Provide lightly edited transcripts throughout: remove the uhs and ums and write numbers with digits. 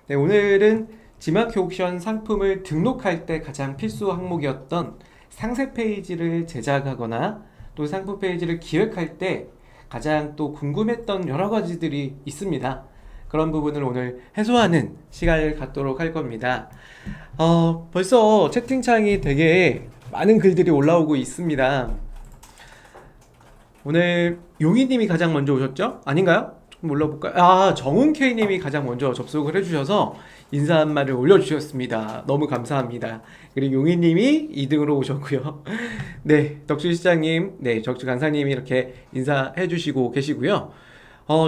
네, 오늘은 지마켓 옥션 상품을 등록할 때 가장 필수 항목이었던 상세 페이지를 제작하거나 또 상품 페이지를 기획할 때 가장 또 궁금했던 여러 가지들이 있습니다. 그런 부분을 오늘 해소하는 시간을 갖도록 할 겁니다. 벌써 채팅창이 되게 많은 글들이 올라오고 있습니다. 오늘 용희님이 가장 먼저 오셨죠? 아닌가요? 조금 올려볼까요? 정은케이님이 가장 먼저 접속을 해주셔서 인사 한 말을 올려주셨습니다. 너무 감사합니다. 그리고 용희님이 2등으로 오셨고요. 네, 덕주시장님, 네, 덕주간사님이 이렇게 인사해주시고 계시고요.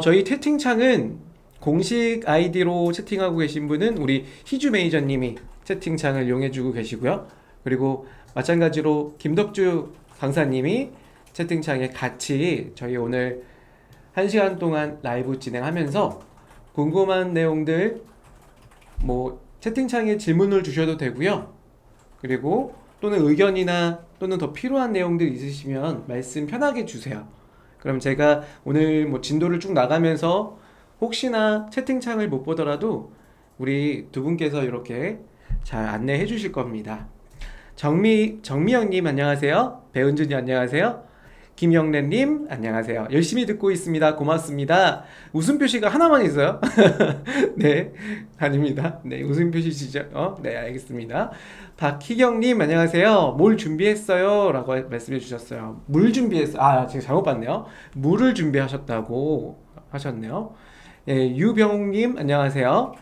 저희 채팅창은 공식 아이디로 채팅하고 계신 분은 우리 희주 매니저님이 채팅창을 이용해주고 계시고요. 그리고 마찬가지로 김덕주 강사님이 채팅창에 같이 저희 오늘 1시간 동안 라이브 진행하면서 궁금한 내용들 채팅창에 질문을 주셔도 되고요. 그리고 또는 의견이나 또는 더 필요한 내용들 있으시면 말씀 편하게 주세요. 그럼 제가 오늘 진도를 쭉 나가면서 혹시나 채팅창을 못 보더라도 우리 두 분께서 이렇게 잘 안내해 주실 겁니다. 정미영님 안녕하세요. 배은준이 안녕하세요. 김영래님 안녕하세요. 열심히 듣고 있습니다. 고맙습니다. 웃음 표시가 하나만 있어요? 네, 아닙니다. 네, 웃음 표시시죠? 네, 알겠습니다. 박희경님 안녕하세요. 뭘 준비했어요? 라고 말씀해 주셨어요. 물 준비했어요. 제가 잘못 봤네요. 물을 준비하셨다고 하셨네요. 네, 유병욱님 안녕하세요.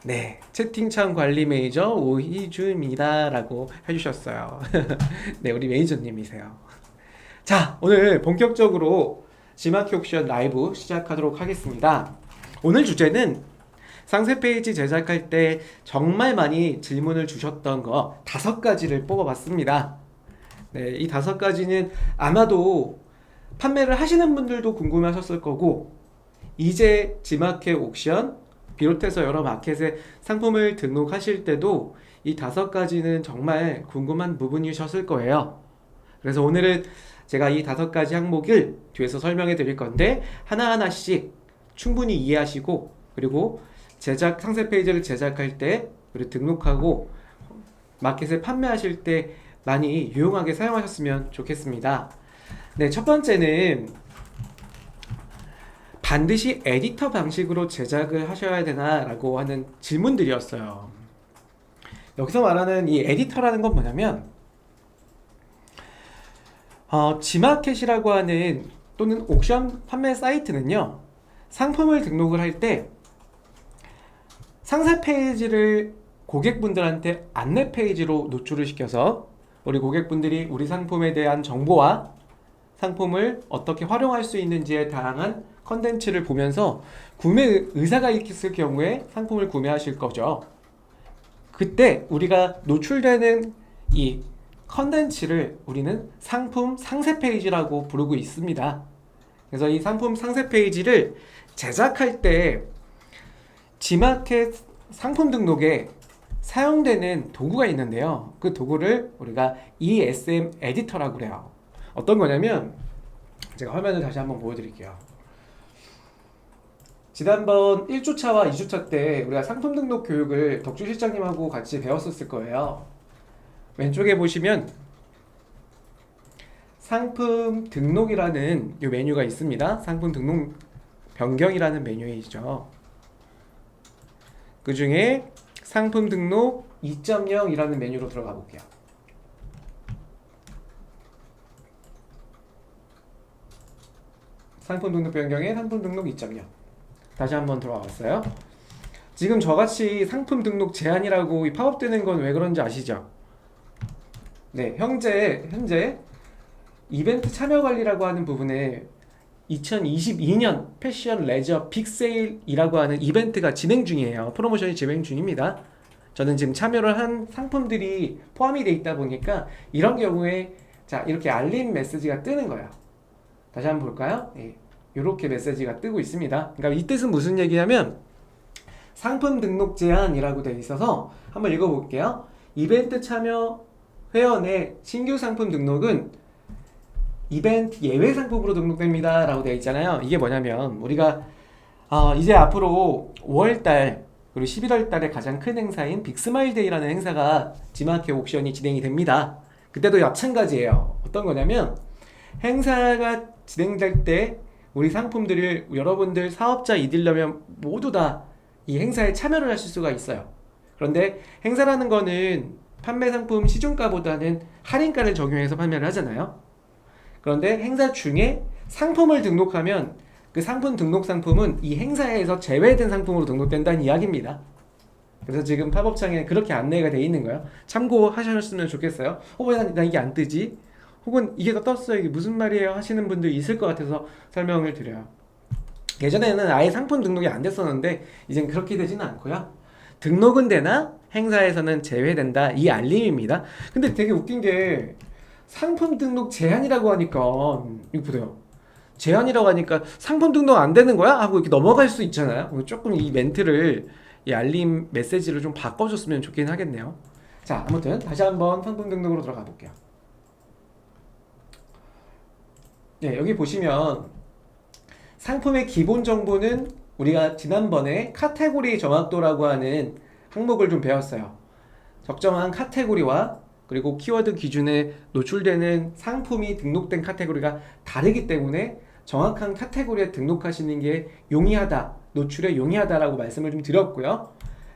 네, 채팅창 관리 매니저 오희주입니다. 라고 해주셨어요. 네, 우리 매니저님이세요. 자, 오늘 본격적으로 지마켓 옥션 라이브 시작하도록 하겠습니다. 오늘 주제는 상세 페이지 제작할 때 정말 많이 질문을 주셨던 거 5가지를 뽑아봤습니다. 네, 이 5가지는 아마도 판매를 하시는 분들도 궁금해하셨을 거고, 이제 지마켓 옥션 비롯해서 여러 마켓에 상품을 등록하실 때도 이 5가지는 정말 궁금한 부분이셨을 거예요. 그래서 오늘은 제가 이 5가지 항목을 뒤에서 설명해 드릴 건데 하나하나씩 충분히 이해하시고, 그리고 상세 페이지를 제작할 때 그리고 등록하고 마켓에 판매하실 때 많이 유용하게 사용하셨으면 좋겠습니다. 네, 첫 번째는 반드시 에디터 방식으로 제작을 하셔야 되나 라고 하는 질문들이었어요. 여기서 말하는 이 에디터라는 건 뭐냐면 지마켓이라고 하는 또는 옥션 판매 사이트는요, 상품을 등록을 할 때 상세 페이지를 고객분들한테 안내 페이지로 노출을 시켜서 우리 고객분들이 우리 상품에 대한 정보와 상품을 어떻게 활용할 수 있는지에 다양한 컨텐츠를 보면서 구매 의사가 있을 경우에 상품을 구매하실 거죠. 그때 우리가 노출되는 이 컨텐츠를 우리는 상품 상세 페이지라고 부르고 있습니다. 그래서 이 상품 상세 페이지를 제작할 때 지마켓 상품 등록에 사용되는 도구가 있는데요. 그 도구를 우리가 ESM 에디터라고 그래요. 어떤 거냐면 제가 화면을 다시 한번 보여드릴게요. 지난번 1주차와 2주차 때 우리가 상품 등록 교육을 덕주 실장님하고 같이 배웠었을 거예요. 왼쪽에 보시면 상품 등록이라는 이 메뉴가 있습니다. 상품 등록 변경이라는 메뉴이죠. 그 중에 상품 등록 2.0이라는 메뉴로 들어가 볼게요. 상품 등록 변경에 상품 등록 2.0. 다시 한번 들어왔어요. 지금 저같이 상품 등록 제한이라고 팝업되는 건 왜 그런지 아시죠? 네, 현재 이벤트 참여 관리라고 하는 부분에 2022년 패션 레저 빅세일이라고 하는 이벤트가 진행 중이에요. 프로모션이 진행 중입니다. 저는 지금 참여를 한 상품들이 포함이 되어 있다 보니까 이런 경우에 자, 이렇게 알림 메시지가 뜨는 거예요. 다시 한번 볼까요? 네, 이렇게 메시지가 뜨고 있습니다. 그러니까 이 뜻은 무슨 얘기냐면 상품 등록 제한이라고 되어 있어서 한번 읽어볼게요. 이벤트 참여 회원의 신규 상품 등록은 이벤트 예외 상품으로 등록됩니다 라고 되어 있잖아요. 이게 뭐냐면 우리가 이제 앞으로 5월달 그리고 11월 달에 가장 큰 행사인 빅스마일 데이라는 행사가 G마켓 옥션이 진행이 됩니다. 그때도 마찬가지예요. 어떤 거냐면 행사가 진행될 때 우리 상품들을 여러분들 사업자 이들려면 모두 다 이 행사에 참여를 하실 수가 있어요. 그런데 행사라는 거는 판매 상품 시중가보다는 할인가를 적용해서 판매를 하잖아요. 그런데 행사 중에 상품을 등록하면 그 상품 등록 상품은 이 행사에서 제외된 상품으로 등록된다는 이야기입니다. 그래서 지금 팝업창에 그렇게 안내가 돼 있는 거예요. 참고하셨으면 좋겠어요. 왜 나 이게 안 뜨지? 혹은 이게 떴어요. 이게 무슨 말이에요? 하시는 분들 있을 것 같아서 설명을 드려요. 예전에는 아예 상품 등록이 안 됐었는데 이젠 그렇게 되지는 않고요. 등록은 되나 행사에서는 제외된다, 이 알림입니다. 근데 되게 웃긴 게 상품 등록 제한이라고 하니까 이거 보세요. 제한이라고 하니까 상품 등록 안 되는 거야? 하고 이렇게 넘어갈 수 있잖아요. 조금 이 멘트를, 이 알림 메시지를 좀 바꿔줬으면 좋긴 하겠네요. 자, 아무튼 다시 한번 상품 등록으로 들어가 볼게요. 네, 여기 보시면 상품의 기본 정보는 우리가 지난번에 카테고리 정확도라고 하는 항목을 좀 배웠어요. 적정한 카테고리와 그리고 키워드 기준에 노출되는 상품이 등록된 카테고리가 다르기 때문에 정확한 카테고리에 등록하시는 게 용이하다, 노출에 용이하다라고 말씀을 좀 드렸고요.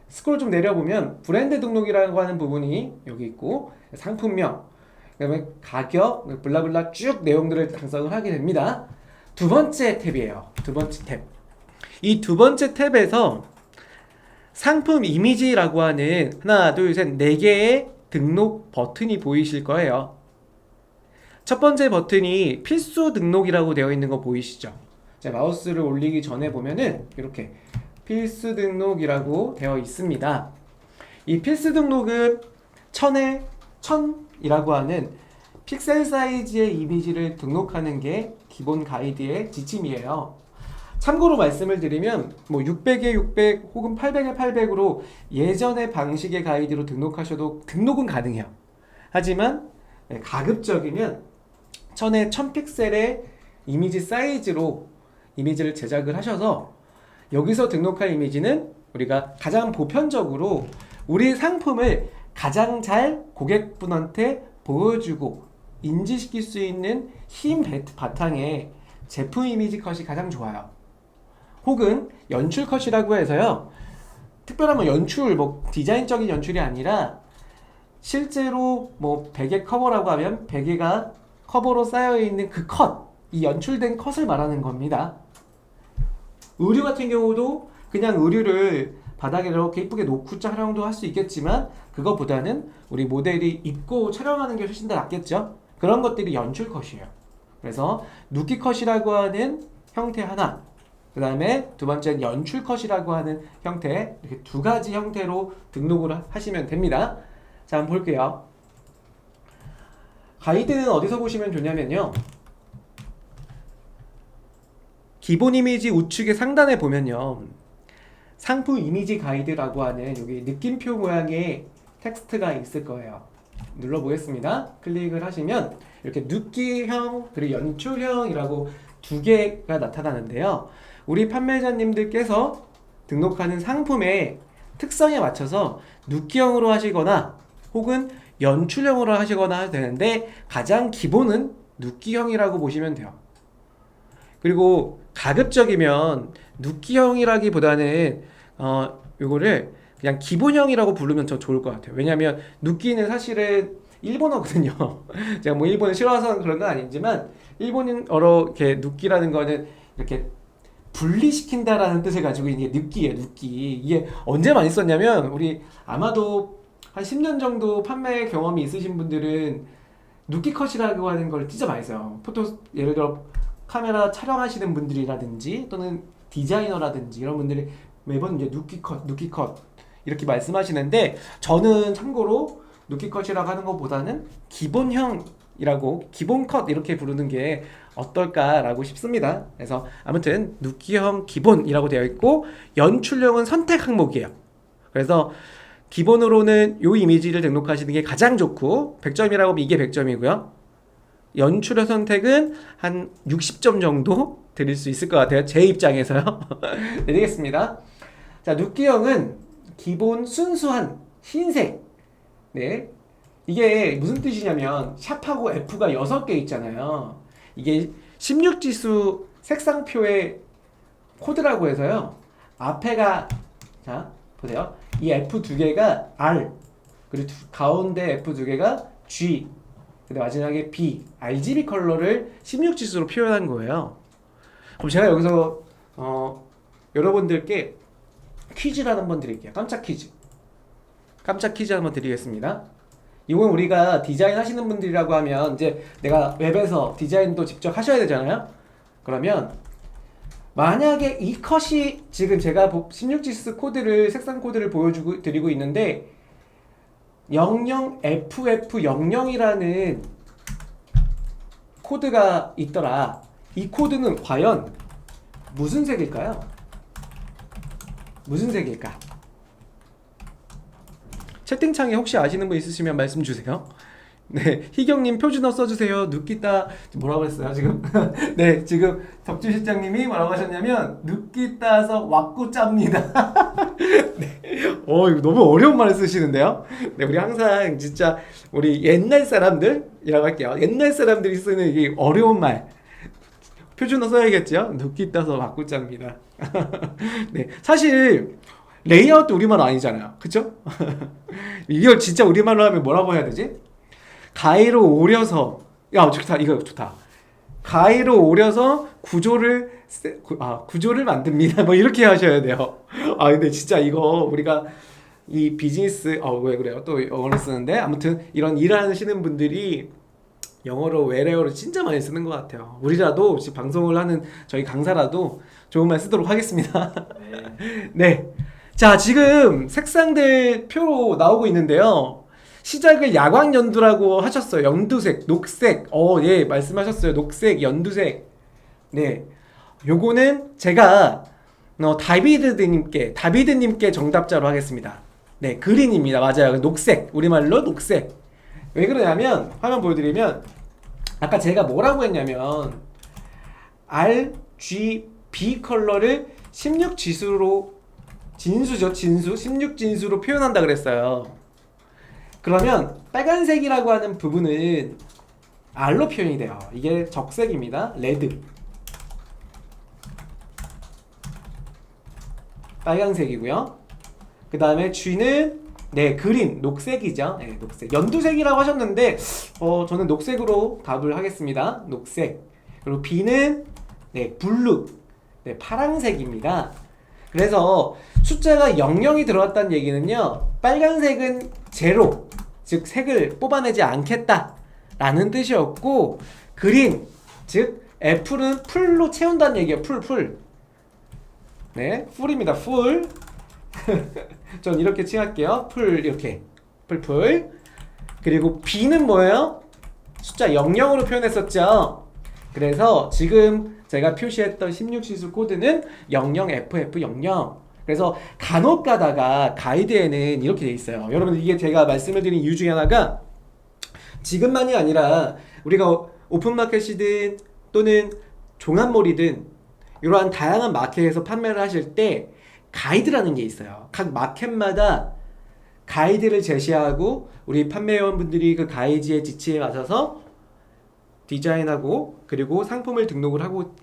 스크롤 좀 내려보면 브랜드 등록이라고 하는 부분이 여기 있고, 상품명, 그다음에 가격, 블라블라 쭉 내용들을 작성을 하게 됩니다. 두 번째 탭이에요. 두 번째 탭. 이 두 번째 탭에서 상품 이미지라고 하는 하나, 둘, 셋, 네 개의 등록 버튼이 보이실 거예요. 첫 번째 버튼이 필수 등록이라고 되어 있는 거 보이시죠? 자, 마우스를 올리기 전에 보면은 이렇게 필수 등록이라고 되어 있습니다. 이 필수 등록은 1000에 1000이라고 하는 픽셀 사이즈의 이미지를 등록하는 게 기본 가이드의 지침이에요. 참고로 말씀을 드리면 뭐 600에 600 혹은 800에 800으로 예전의 방식의 가이드로 등록하셔도 등록은 가능해요. 하지만 가급적이면 1000에 1000 픽셀의 이미지 사이즈로 이미지를 제작을 하셔서 여기서 등록할 이미지는 우리가 가장 보편적으로 우리 상품을 가장 잘 고객분한테 보여주고 인지시킬 수 있는 흰 바탕에 제품 이미지 컷이 가장 좋아요. 혹은 연출 컷이라고 해서요, 특별한 뭐 연출, 뭐 디자인적인 연출이 아니라 실제로 뭐 베개 커버라고 하면 베개가 커버로 쌓여있는 그 컷, 이 연출된 컷을 말하는 겁니다. 의류 같은 경우도 그냥 의류를 바닥에 이렇게 이쁘게 놓고 촬영도 할 수 있겠지만 그것보다는 우리 모델이 입고 촬영하는 게 훨씬 더 낫겠죠. 그런 것들이 연출 컷이에요. 그래서 누키 컷이라고 하는 형태 하나, 그 다음에 두 번째는 연출 컷이라고 하는 형태, 이렇게 두 가지 형태로 등록을 하시면 됩니다. 자, 한번 볼게요. 가이드는 어디서 보시면 좋냐면요, 기본 이미지 우측의 상단에 보면요, 상품 이미지 가이드라고 하는 여기 느낌표 모양의 텍스트가 있을 거예요. 눌러보겠습니다. 클릭을 하시면 이렇게 누끼형 그리고 연출형이라고 두 개가 나타나는데요. 우리 판매자님들께서 등록하는 상품의 특성에 맞춰서 누끼형으로 하시거나 혹은 연출형으로 하시거나 되는데 가장 기본은 누끼형이라고 보시면 돼요. 그리고 가급적이면 누끼형이라기보다는 요거를 그냥 기본형이라고 부르면 더 좋을 것 같아요. 왜냐하면 누끼는 사실은 일본어거든요. 제가 뭐 일본을 싫어해서 그런 건 아니지만 일본어로 이렇게 누끼라는 거는 이렇게 분리시킨다라는 뜻을 가지고 있는 게 누끼예요. 누끼. 이게 언제 많이 썼냐면 우리 아마도 한 10년 정도 판매 경험이 있으신 분들은 누끼 컷이라고 하는 걸 진짜 많이 써요. 포토 예를 들어 카메라 촬영하시는 분들이라든지 또는 디자이너라든지 이런 분들이 매번 이제 누끼 컷 이렇게 말씀하시는데 저는 참고로 누끼 컷이라고 하는 것보다는 기본형이라고 기본 컷 이렇게 부르는 게 어떨까라고 싶습니다. 그래서 아무튼 누끼형 기본이라고 되어 있고 연출형은 선택 항목이에요. 그래서 기본으로는 이 이미지를 등록하시는 게 가장 좋고 100점이라고 하면 이게 100점이고요. 연출의 선택은 한 60점 정도 드릴 수 있을 것 같아요. 제 입장에서요. 네, 되겠습니다. 자, 누끼형은 기본 순수한 흰색. 네. 이게 무슨 뜻이냐면 샵하고 F가 6개 있잖아요. 이게 16지수 색상표의 코드라고 해서요. 앞에가 자, 보세요. 이 F 2개가 R, 그리고 가운데 F 2개가 G, 근데 마지막에 B, RGB 컬러를 16지수로 표현한 거예요. 그럼 제가 여기서 여러분들께 퀴즈를 한번 드릴게요. 깜짝 퀴즈 한번 드리겠습니다. 이건 우리가 디자인 하시는 분들이라고 하면 이제 내가 웹에서 디자인도 직접 하셔야 되잖아요. 그러면 만약에 이 컷이 지금 제가 16지수 코드를 색상 코드를 드리고 있는데 00FF00이라는 코드가 있더라. 이 코드는 과연 무슨 색일까요? 무슨 색일까? 채팅창에 혹시 아시는 분 있으시면 말씀 주세요. 네, 희경님 표준어 써주세요. 눕기따 뭐라고 했어요 지금? 네, 지금 덕주 실장님이 뭐라고 하셨냐면 눕기따서 왁구 짭니다. 네, 이거 너무 어려운 말을 쓰시는데요. 네, 우리 항상 진짜 우리 옛날 사람들이라고 할게요. 옛날 사람들이 쓰는 이 어려운 말 표준어 써야겠죠? 눕기따서 왁구 짭니다. 네, 사실 레이아웃도 우리말 아니잖아요, 그쵸? 이걸 진짜 우리말로 하면 뭐라고 해야 되지? 가위로 오려서 좋다, 이거 좋다. 가위로 오려서 구조를 만듭니다. 뭐 이렇게 하셔야 돼요. 근데 진짜 이거 우리가 이 비즈니스 왜 그래요? 또 영어를 쓰는데 아무튼 이런 일하시는 분들이 영어로 외래어를 진짜 많이 쓰는 것 같아요. 우리라도 지금 방송을 하는 저희 강사라도 좋은 말 쓰도록 하겠습니다. 네. 자, 지금 색상들 표로 나오고 있는데요. 시작을 야광 연두라고 하셨어요. 연두색, 녹색. 예, 말씀하셨어요. 녹색, 연두색. 네. 요거는 제가 다비드님께 정답자로 하겠습니다. 네, 그린입니다. 맞아요. 녹색. 우리말로 녹색. 왜 그러냐면 화면 보여드리면 아까 제가 뭐라고 했냐면 RGB 컬러를 16지수로 진수죠, 진수. 16진수로 표현한다 그랬어요. 그러면 빨간색이라고 하는 부분은 R로 표현이 돼요. 이게 적색입니다. 레드. 빨간색이고요. 그 다음에 G는 그린, 녹색이죠. 네, 녹색. 연두색이라고 하셨는데 저는 녹색으로 답을 하겠습니다. 녹색. 그리고 B는 블루. 파란색입니다. 그래서 숫자가 00이 들어갔다는 얘기는요, 빨간색은 제로, 즉 색을 뽑아내지 않겠다 라는 뜻이었고, 그린, 즉 F는 풀로 채운다는 얘기예요. 풀. 네, 풀입니다. 풀. 전 이렇게 칭할게요. 풀, 이렇게 풀. 그리고 B는 뭐예요? 숫자 00으로 표현했었죠. 그래서 지금 제가 표시했던 16지수 코드는 00FF00. 그래서 간혹 가다가 가이드에는 이렇게 돼 있어요. 여러분, 이게 제가 말씀을 드린 이유 중에 하나가 지금만이 아니라 우리가 오픈마켓이든 또는 종합몰이든 이러한 다양한 마켓에서 판매를 하실 때 가이드라는 게 있어요. 각 마켓마다 가이드를 제시하고 우리 판매원분들이 그 가이드의 지침에 맞춰서 디자인하고 그리고 상품을 등록을 하고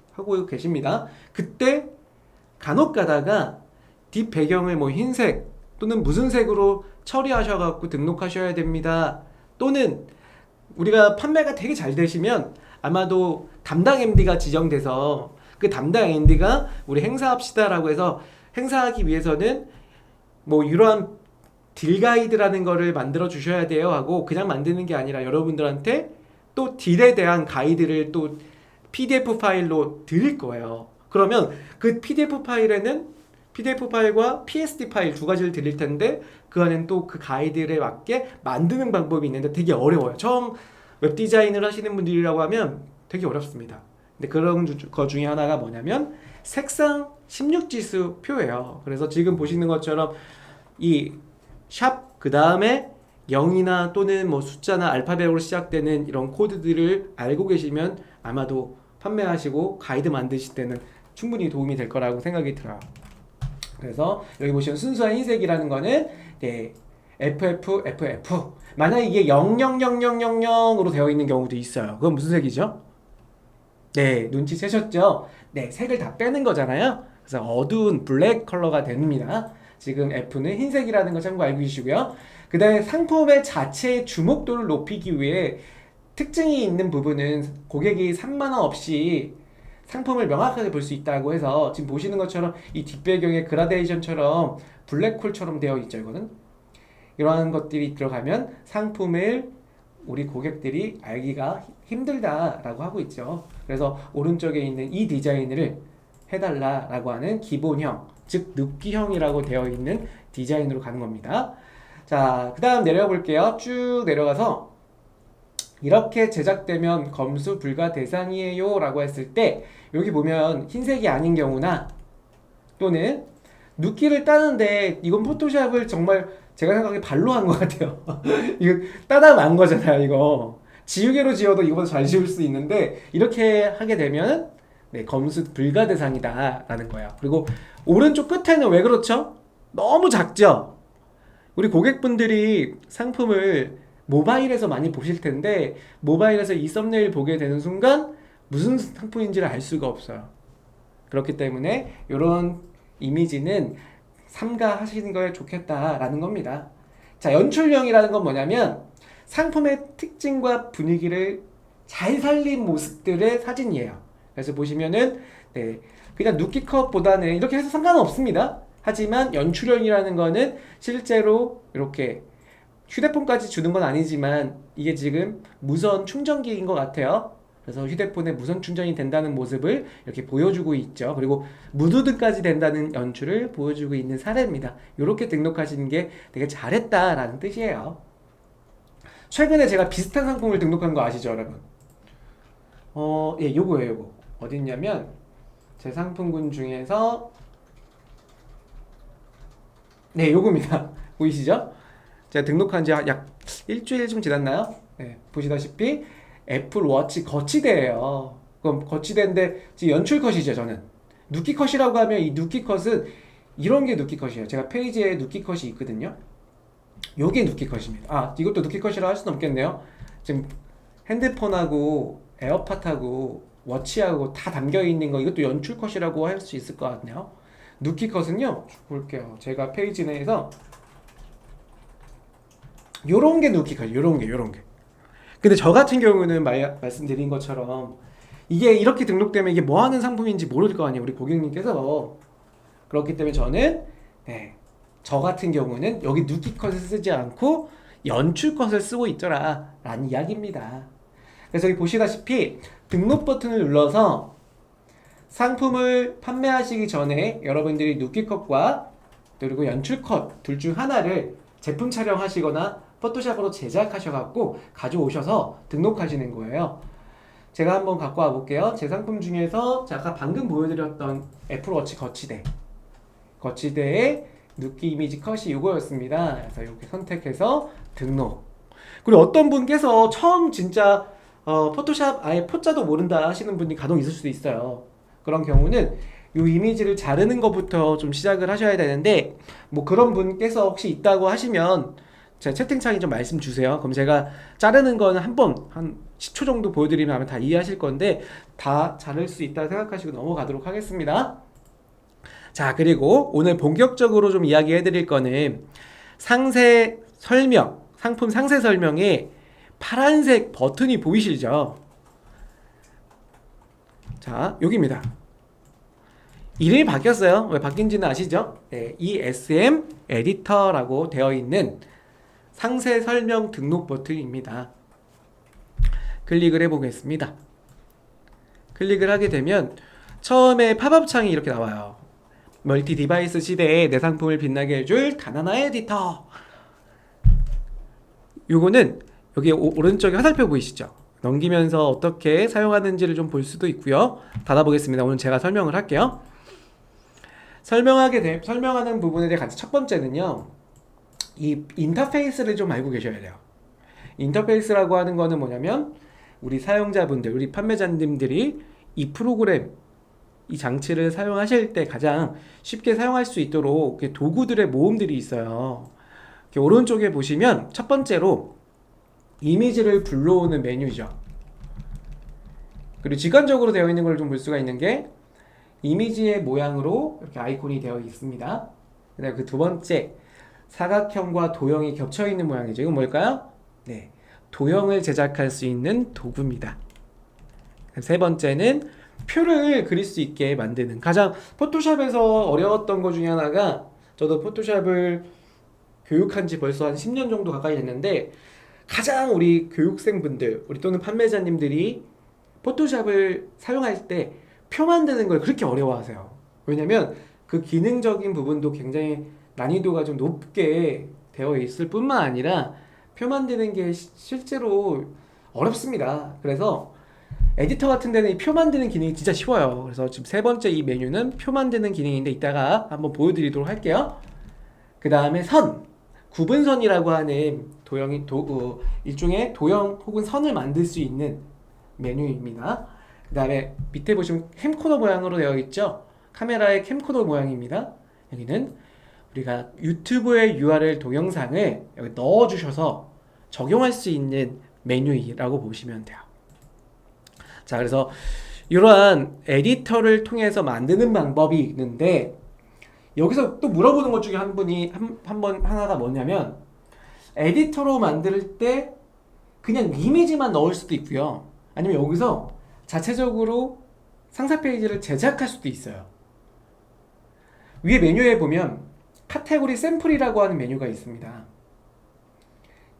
계십니다. 그때 간혹 가다가 뒷 배경을 흰색 또는 무슨 색으로 처리하셔갖고 등록하셔야 됩니다. 또는 우리가 판매가 되게 잘 되시면 아마도 담당 MD가 지정돼서 그 담당 MD가 우리 행사합시다라고 해서 행사하기 위해서는 이러한 딜 가이드라는 거를 만들어 주셔야 돼요 하고 그냥 만드는 게 아니라 여러분들한테 또 딜에 대한 가이드를 또 PDF 파일로 드릴 거예요. 그러면 그 PDF 파일에는 PDF 파일과 PSD 파일 두 가지를 드릴 텐데 그 안에는 또 그 가이드에 맞게 만드는 방법이 있는데 되게 어려워요. 처음 웹 디자인을 하시는 분들이라고 하면 되게 어렵습니다. 근데 그런 거 중에 하나가 뭐냐면 색상 16지수 표예요. 그래서 지금 보시는 것처럼 이 샵 그 다음에 0이나 또는 숫자나 알파벳으로 시작되는 이런 코드들을 알고 계시면 아마도 판매하시고 가이드 만드실 때는 충분히 도움이 될 거라고 생각이 들어요. 그래서 여기 보시면 순수한 흰색이라는 거는 네, FF, FF. 만약에 이게 000000으로 되어 있는 경우도 있어요. 그건 무슨 색이죠? 네, 눈치채셨죠? 네, 색을 다 빼는 거잖아요. 그래서 어두운 블랙 컬러가 됩니다. 지금 F는 흰색이라는 거 참고 알고 계시고요. 그 다음에 상품의 자체의 주목도를 높이기 위해 특징이 있는 부분은 고객이 3만 원 없이 상품을 명확하게 볼 수 있다고 해서 지금 보시는 것처럼 이 뒷배경에 그라데이션처럼 블랙홀처럼 되어 있죠. 이거는 이러한 것들이 들어가면 상품을 우리 고객들이 알기가 힘들다라고 하고 있죠. 그래서 오른쪽에 있는 이 디자인을 해달라라고 하는 기본형, 즉 눕기형이라고 되어 있는 디자인으로 가는 겁니다. 자, 그 다음 내려볼게요. 쭉 내려가서 이렇게 제작되면 검수 불가 대상이에요 라고 했을 때 여기 보면 흰색이 아닌 경우나 또는 눕기를 따는데 이건 포토샵을 정말 제가 생각하기에 발로 한 것 같아요. 이거 따다 만 거잖아요. 이거 지우개로 지워도 이거보다 잘 지울 수 있는데 이렇게 하게 되면 네, 검수 불가 대상이다 라는 거예요. 그리고 오른쪽 끝에는 왜 그렇죠? 너무 작죠? 우리 고객분들이 상품을 모바일에서 많이 보실 텐데 모바일에서 이 썸네일 보게 되는 순간 무슨 상품인지를 알 수가 없어요. 그렇기 때문에 이런 이미지는 삼가하시는 거에 좋겠다라는 겁니다. 자, 연출형이라는 건 뭐냐면 상품의 특징과 분위기를 잘 살린 모습들의 사진이에요. 그래서 보시면은 네, 그냥 누키컷보다는 이렇게 해서 상관은 없습니다. 하지만 연출형이라는 거는 실제로 이렇게 휴대폰까지 주는 건 아니지만 이게 지금 무선 충전기인 것 같아요. 그래서 휴대폰에 무선 충전이 된다는 모습을 이렇게 보여주고 있죠. 그리고 무드등까지 된다는 연출을 보여주고 있는 사례입니다. 이렇게 등록하시는 게 되게 잘했다라는 뜻이에요. 최근에 제가 비슷한 상품을 등록한 거 아시죠, 여러분? 예, 요거예요, 요거. 어디 있냐면 제 상품군 중에서 네, 요겁니다. 보이시죠? 제가 등록한 지 약 일주일쯤 지났나요? 네, 보시다시피 애플워치 거치대예요. 그럼 거치대인데 지금 연출컷이죠, 저는. 누키컷이라고 하면 이 누키컷은 이런 게 누키컷이에요. 제가 페이지에 누키컷이 있거든요. 요게 누키컷입니다. 아, 이것도 누키컷이라 할 수는 없겠네요. 지금 핸드폰하고 에어팟하고 워치하고 다 담겨 있는 거 이것도 연출컷이라고 할 수 있을 것 같네요. 누키컷은요, 볼게요. 제가 페이지 내에서 요런 게 누키컷, 요런 게. 근데 저 같은 경우는 말씀드린 것처럼 이게 이렇게 등록되면 이게 뭐 하는 상품인지 모를 거 아니에요, 우리 고객님께서. 그렇기 때문에 저는 네, 저 같은 경우는 여기 누키컷을 쓰지 않고 연출컷을 쓰고 있더라 라는 이야기입니다. 그래서 여기 보시다시피 등록 버튼을 눌러서 상품을 판매하시기 전에 여러분들이 누키컷과 그리고 연출컷 둘 중 하나를 제품 촬영하시거나 포토샵으로 제작하셔갖고 가져오셔서 등록하시는 거예요. 제가 한번 갖고 와볼게요. 제 상품 중에서 제가 방금 보여드렸던 애플워치 거치대의 누키 이미지 컷이 이거였습니다. 그래서 이렇게 선택해서 등록. 그리고 어떤 분께서 처음 진짜 포토샵 아예 포자도 모른다 하시는 분이 간혹 있을 수도 있어요. 그런 경우는 이 이미지를 자르는 것부터 좀 시작을 하셔야 되는데 뭐 그런 분께서 혹시 있다고 하시면 제 채팅창에 좀 말씀 주세요. 그럼 제가 자르는 거는 한 10초 정도 보여드리면 아마 다 이해하실 건데 다 자를 수 있다고 생각하시고 넘어가도록 하겠습니다. 자, 그리고 오늘 본격적으로 좀 이야기해 드릴 거는 상세 설명, 상품 상세 설명에 파란색 버튼이 보이시죠? 자, 여기입니다. 이름이 바뀌었어요. 왜 바뀐지는 아시죠? 네, ESM 에디터라고 되어 있는 상세 설명 등록 버튼입니다. 클릭을 해보겠습니다. 클릭을 하게 되면 처음에 팝업 창이 이렇게 나와요. 멀티 디바이스 시대에 내 상품을 빛나게 해줄 단하나의 에디터. 요거는 여기 오른쪽에 화살표 보이시죠? 넘기면서 어떻게 사용하는지를 좀 볼 수도 있고요. 닫아보겠습니다. 오늘 제가 설명을 할게요. 설명하는 부분에 대해 같이 첫 번째는요, 이 인터페이스를 좀 알고 계셔야 돼요. 인터페이스라고 하는 거는 뭐냐면 우리 사용자분들, 우리 판매자님들이 이 프로그램 이 장치를 사용하실 때 가장 쉽게 사용할 수 있도록 이렇게 도구들의 모음들이 있어요. 이렇게 오른쪽에 보시면 첫 번째로 이미지를 불러오는 메뉴죠. 그리고 직관적으로 되어 있는 걸 좀 볼 수가 있는 게 이미지의 모양으로 이렇게 아이콘이 되어 있습니다. 그다음에 그 두 번째 사각형과 도형이 겹쳐 있는 모양이죠. 이건 뭘까요? 네, 도형을 제작할 수 있는 도구입니다. 세 번째는 표를 그릴 수 있게 만드는, 가장 포토샵에서 어려웠던 것 중에 하나가, 저도 포토샵을 교육한 지 벌써 한 10년 정도 가까이 됐는데 가장 우리 교육생분들 우리 또는 판매자님들이 포토샵을 사용할 때 표 만드는 걸 그렇게 어려워하세요. 왜냐면 그 기능적인 부분도 굉장히 난이도가 좀 높게 되어 있을 뿐만 아니라 표 만드는 게 실제로 어렵습니다. 그래서 에디터 같은 데는 이 표 만드는 기능이 진짜 쉬워요. 그래서 지금 세 번째 이 메뉴는 표 만드는 기능인데 이따가 한번 보여드리도록 할게요. 그 다음에 선, 구분선이라고 하는 일종의 도형 혹은 선을 만들 수 있는 메뉴입니다. 그 다음에 밑에 보시면 캠코더 모양으로 되어 있죠. 카메라의 캠코더 모양입니다. 여기는 우리가 유튜브의 URL 동영상을 여기 넣어주셔서 적용할 수 있는 메뉴라고 보시면 돼요. 자, 그래서 이러한 에디터를 통해서 만드는 방법이 있는데, 여기서 또 물어보는 것 중에 하나가 뭐냐면, 에디터로 만들 때 그냥 이미지만 넣을 수도 있고요. 아니면 여기서 자체적으로 상세 페이지를 제작할 수도 있어요. 위에 메뉴에 보면 카테고리 샘플이라고 하는 메뉴가 있습니다.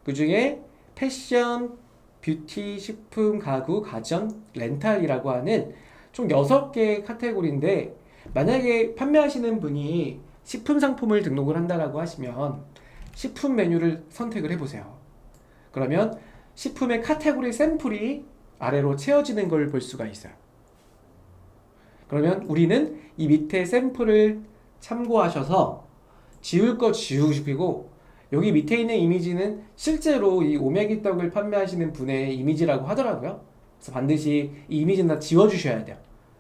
그 중에 패션, 뷰티, 식품, 가구, 가전, 렌탈이라고 하는 총 6개의 카테고리인데, 만약에 판매하시는 분이 식품 상품을 등록을 한다라고 하시면 식품 메뉴를 선택을 해보세요. 그러면 식품의 카테고리 샘플이 아래로 채워지는 걸 볼 수가 있어요. 그러면 우리는 이 밑에 샘플을 참고하셔서 지울 거 지우시고, 여기 밑에 있는 이미지는 실제로 이 오메기 떡을 판매하시는 분의 이미지라고 하더라고요. 그래서 반드시 이 이미지는 다 지워주셔야 돼요.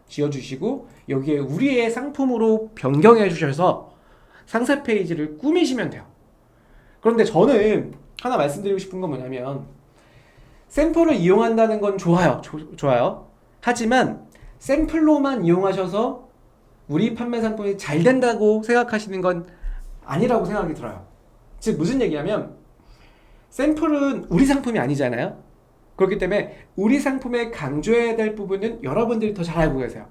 지워주시고 여기에 우리의 상품으로 변경해 주셔서 상세 페이지를 꾸미시면 돼요. 그런데 저는 하나 말씀드리고 싶은 건 뭐냐면, 샘플을 이용한다는 건 좋아요. 좋아요. 하지만 샘플로만 이용하셔서 우리 판매 상품이 잘 된다고 생각하시는 건 아니라고 생각이 들어요. 즉 무슨 얘기냐면, 샘플은 우리 상품이 아니잖아요. 그렇기 때문에 우리 상품에 강조해야 될 부분은 여러분들이 더 잘 알고 계세요.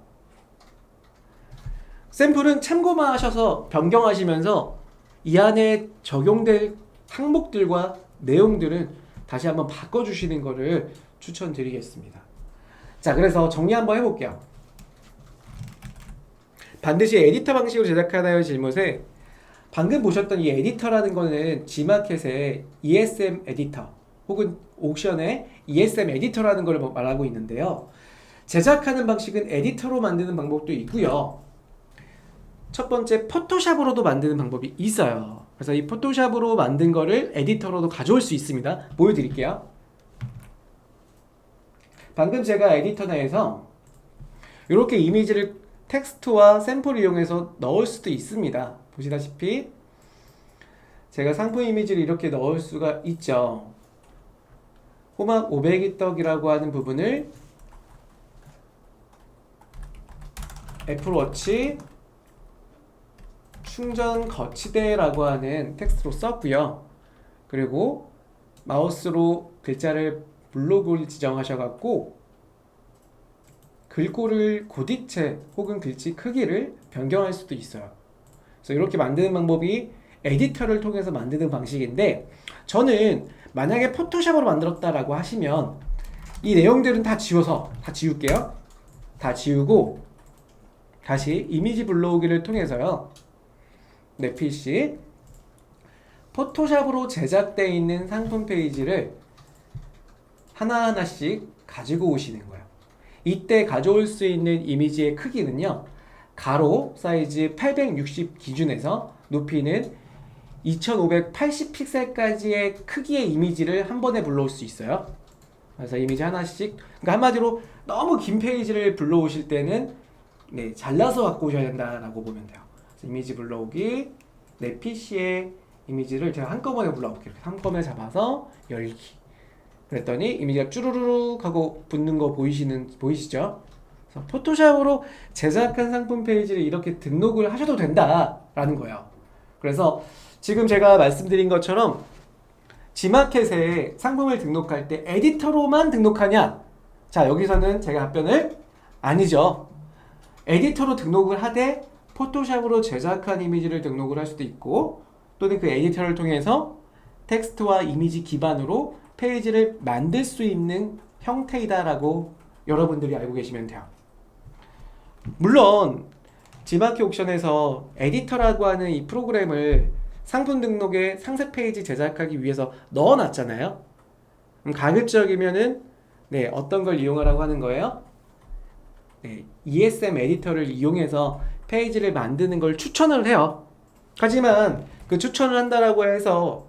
샘플은 참고만 하셔서 변경하시면서 이 안에 적용될 항목들과 내용들은 다시 한번 바꿔주시는 것을 추천드리겠습니다. 자, 그래서 정리 한번 해볼게요. 반드시 에디터 방식으로 제작하나요? 질문에 방금 보셨던 이 에디터라는 거는 G마켓의 ESM 에디터 혹은 옥션의 ESM 에디터라는 걸 말하고 있는데요. 제작하는 방식은 에디터로 만드는 방법도 있고요. 첫 번째 포토샵으로도 만드는 방법이 있어요. 그래서 이 포토샵으로 만든 거를 에디터로도 가져올 수 있습니다. 보여드릴게요. 방금 제가 에디터 내에서 이렇게 이미지를 텍스트와 샘플을 이용해서 넣을 수도 있습니다. 보시다시피 제가 상품 이미지를 이렇게 넣을 수가 있죠. 호박 오백이 떡이라고 하는 부분을 애플워치 충전 거치대라고 하는 텍스트로 썼고요. 그리고 마우스로 글자를 블록을 지정하셔갖고 글꼴을 고딕체 혹은 글씨 크기를 변경할 수도 있어요. 그래서 이렇게 만드는 방법이 에디터를 통해서 만드는 방식인데, 저는 만약에 포토샵으로 만들었다라고 하시면 이 내용들은 다 지울게요. 다 지우고 다시 이미지 블로우기를 통해서요, 내 PC 포토샵으로 제작되어 있는 상품 페이지를 하나하나씩 가지고 오시는 거예요. 이때 가져올 수 있는 이미지의 크기는요, 가로 사이즈 860 기준에서 높이는 2580 픽셀까지의 크기의 이미지를 한 번에 불러올 수 있어요. 그래서 이미지 하나씩, 그러니까 한마디로 너무 긴 페이지를 불러오실 때는 네, 잘라서 갖고 오셔야 된다라고 보면 돼요. 이미지 불러오기, 내 PC에 이미지를 제가 한꺼번에 불러올게요. 한꺼번에 잡아서 열기. 그랬더니 이미지가 쭈루루룩 하고 붙는 거 보이시죠? 그래서 포토샵으로 제작한 상품 페이지를 이렇게 등록을 하셔도 된다라는 거예요. 그래서 지금 제가 말씀드린 것처럼 G마켓에 상품을 등록할 때 에디터로만 등록하냐? 자, 여기서는 제가 답변을 아니죠. 에디터로 등록을 하되 포토샵으로 제작한 이미지를 등록을 할 수도 있고, 또는 그 에디터를 통해서 텍스트와 이미지 기반으로 페이지를 만들 수 있는 형태이다라고 여러분들이 알고 계시면 돼요. 물론 G마켓 옥션에서 에디터라고 하는 이 프로그램을 상품 등록에 상세 페이지 제작하기 위해서 넣어놨잖아요. 그럼 가급적이면은 네, 어떤 걸 이용하라고 하는 거예요? 네, ESM 에디터를 이용해서 페이지를 만드는 걸 추천을 해요. 하지만 그 추천을 한다라고 해서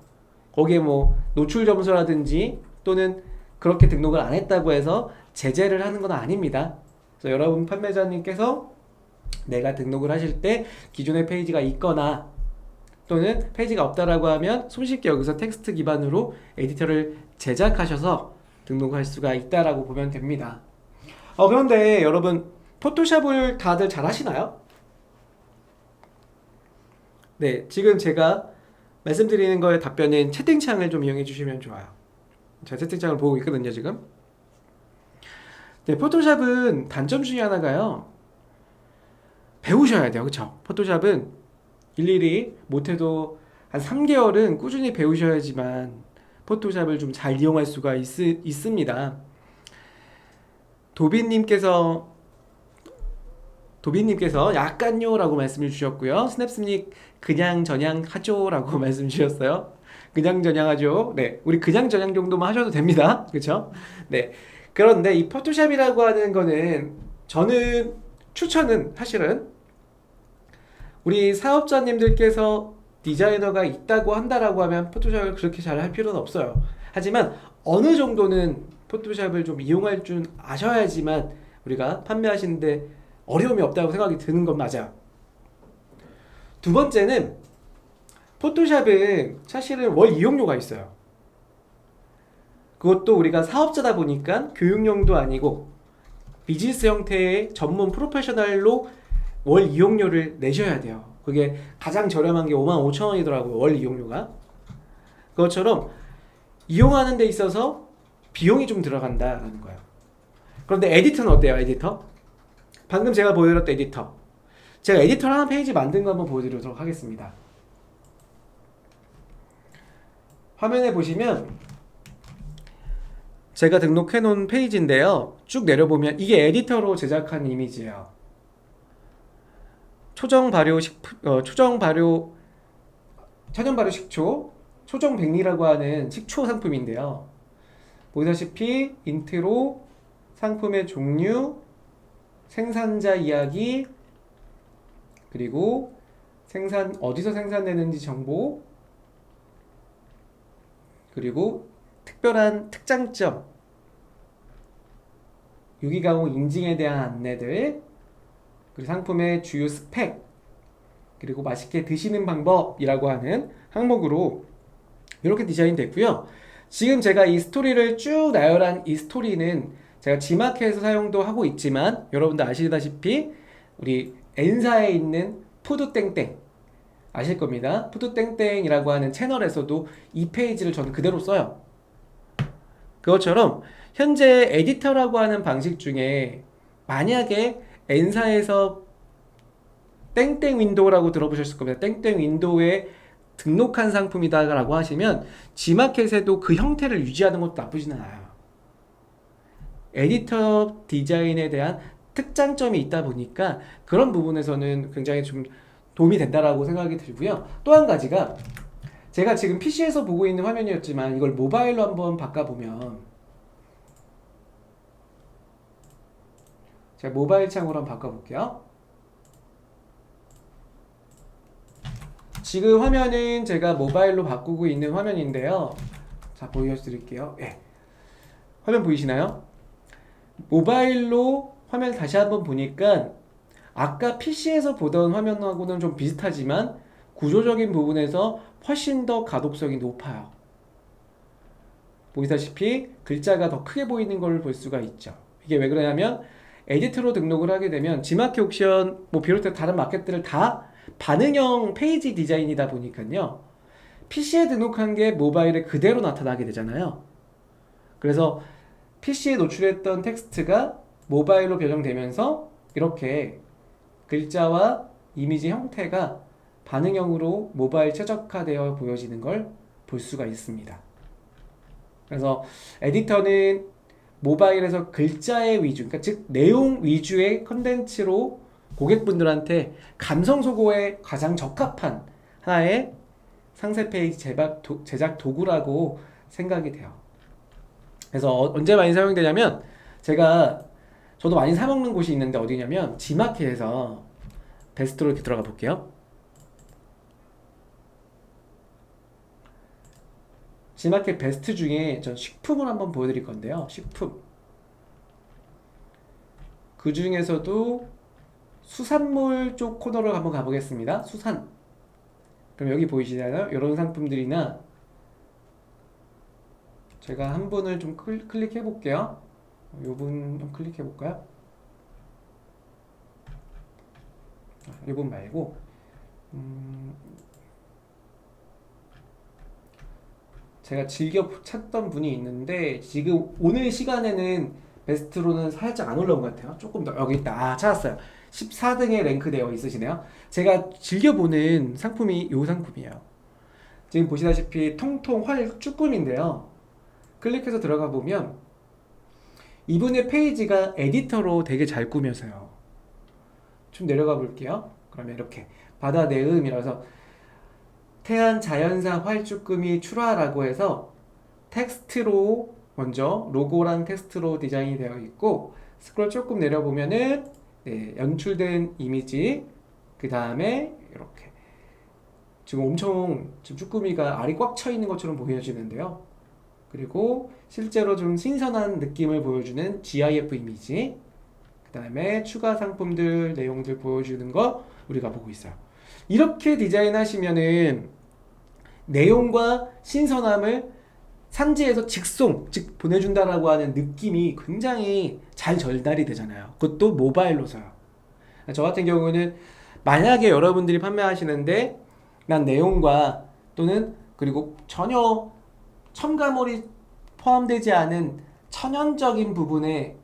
거기에 뭐 노출 점수라든지 또는 그렇게 등록을 안 했다고 해서 제재를 하는 건 아닙니다. 그래서 여러분 판매자님께서 내가 등록을 하실 때 기존의 페이지가 있거나 또는 페이지가 없다라고 하면 손쉽게 여기서 텍스트 기반으로 에디터를 제작하셔서 등록할 수가 있다라고 보면 됩니다. 그런데 여러분 포토샵을 다들 잘 하시나요? 네, 지금 제가 말씀드리는 거에 답변은 채팅창을 좀 이용해 주시면 좋아요. 제가 채팅창을 보고 있거든요, 지금. 네, 포토샵은 단점 중에 하나가요. 배우셔야 돼요, 그쵸? 포토샵은 일일이 못해도 한 3개월은 꾸준히 배우셔야지만 포토샵을 좀 잘 이용할 수가 있습니다. 도비님께서 약간요 라고 말씀을 주셨고요. 스냅스님 그냥 저냥 하죠 라고 말씀 주셨어요. 그냥 저냥 하죠. 네, 우리 그냥 저냥 정도만 하셔도 됩니다. 그쵸? 네. 그런데 이 포토샵이라고 하는 거는 저는 추천은 사실은 우리 사업자님들께서 디자이너가 있다고 한다라고 하면 포토샵을 그렇게 잘 할 필요는 없어요. 하지만 어느 정도는 포토샵을 좀 이용할 줄 아셔야지만 우리가 판매하시는데 어려움이 없다고 생각이 드는 건 맞아요. 두 번째는 포토샵은 사실은 월 이용료가 있어요. 그것도 우리가 사업자다 보니까 교육용도 아니고 비즈니스 형태의 전문 프로페셔널로 월 이용료를 내셔야 돼요. 그게 가장 저렴한 게 55,000원이더라고요. 월 이용료가. 그것처럼 이용하는 데 있어서 비용이 좀 들어간다라는 거예요. 그런데 에디터는 어때요? 에디터? 방금 제가 보여드렸던 에디터. 제가 에디터를 하나 페이지 만든 거 한번 보여드리도록 하겠습니다. 화면에 보시면 제가 등록해 놓은 페이지인데요. 쭉 내려보면 이게 에디터로 제작한 이미지예요. 천연 발효 식초, 초정백리라고 하는 식초 상품인데요. 보시다시피 인트로, 상품의 종류, 생산자 이야기, 그리고 어디서 생산되는지 정보, 그리고 특별한 특장점, 유기가공 인증에 대한 안내들, 그리고 상품의 주요 스펙, 그리고 맛있게 드시는 방법이라고 하는 항목으로 이렇게 디자인 됐고요. 지금 제가 이 스토리를 쭉 나열한 이 스토리는 제가 G마켓에서 사용도 하고 있지만 여러분들 아시다시피 우리 N사에 있는 푸드땡땡 아실 겁니다. 푸드땡땡이라고 하는 채널에서도 이 페이지를 저는 그대로 써요. 그것처럼 현재 에디터라고 하는 방식 중에 만약에 N사에서 땡땡 윈도우라고 들어보셨을 겁니다. 땡땡 윈도우에 등록한 상품이다 라고 하시면 G마켓에도 그 형태를 유지하는 것도 나쁘지는 않아요. 에디터 디자인에 대한 특장점이 있다 보니까 그런 부분에서는 굉장히 좀 도움이 된다라고 생각이 들고요. 또 한 가지가 제가 지금 PC에서 보고 있는 화면이었지만 이걸 모바일로 한번 바꿔보면 제가 모바일 창으로 한번 바꿔볼게요. 지금 화면은 제가 모바일로 바꾸고 있는 화면인데요. 자, 보여드릴게요. 네. 화면 보이시나요? 모바일로 화면 다시 한번 보니까 아까 PC에서 보던 화면하고는 좀 비슷하지만 구조적인 부분에서 훨씬 더 가독성이 높아요. 보시다시피 글자가 더 크게 보이는 걸 볼 수가 있죠. 이게 왜 그러냐면 에디터로 등록을 하게 되면 G마켓 옵션 뭐 비롯해 다른 마켓들을 다 반응형 페이지 디자인이다 보니까요. PC에 등록한 게 모바일에 그대로 나타나게 되잖아요. 그래서 PC에 노출했던 텍스트가 모바일로 변형되면서 이렇게 글자와 이미지 형태가 반응형으로 모바일 최적화되어 보여지는 걸 볼 수가 있습니다. 그래서 에디터는 모바일에서 글자의 위주, 그러니까 즉 내용 위주의 컨텐츠로 고객분들한테 감성 소고에 가장 적합한 하나의 상세 페이지 제작 도구라고 생각이 돼요. 그래서 언제 많이 사용되냐면 저도 많이 사 먹는 곳이 있는데 어디냐면 G마켓에서 베스트로 이렇게 들어가 볼게요. G마켓 베스트 중에 전 식품을 한번 보여드릴 건데요. 식품. 그 중에서도 수산물 쪽 코너로 한번 가보겠습니다. 수산. 그럼 여기 보이시나요? 이런 상품들이나 제가 한 분을 좀 클릭해 볼게요. 요 분 좀 클릭해 볼까요? 이 분 말고 제가 즐겨 찾던 분이 있는데 지금 오늘 시간에는 베스트로는 살짝 안 올라온 것 같아요. 조금 더 여기 있다. 찾았어요. 14등에 랭크되어 있으시네요. 제가 즐겨보는 상품이 이 상품이에요. 지금 보시다시피 통통 활 쭈꾸미인데요. 클릭해서 들어가 보면 이분의 페이지가 에디터로 되게 잘 꾸며서요. 좀 내려가 볼게요. 그러면 이렇게 바다 내음이라서 태안 자연산 활쭈꾸미 출하라고 해서 텍스트로 먼저 로고랑 텍스트로 디자인이 되어 있고 스크롤 조금 내려보면은 연출된 이미지 그 다음에 이렇게 지금 엄청 지금 쭈꾸미가 알이 꽉 차 있는 것처럼 보여지는데요. 그리고 실제로 좀 신선한 느낌을 보여주는 GIF 이미지 그 다음에 추가 상품들 내용들 보여주는 거 우리가 보고 있어요. 이렇게 디자인하시면은 내용과 신선함을 산지에서 직송, 즉 보내준다라고 하는 느낌이 굉장히 잘 전달이 되잖아요. 그것도 모바일로서요. 저 같은 경우는 만약에 여러분들이 판매하시는데 난 내용과 또는 그리고 전혀 첨가물이 포함되지 않은 천연적인 부분의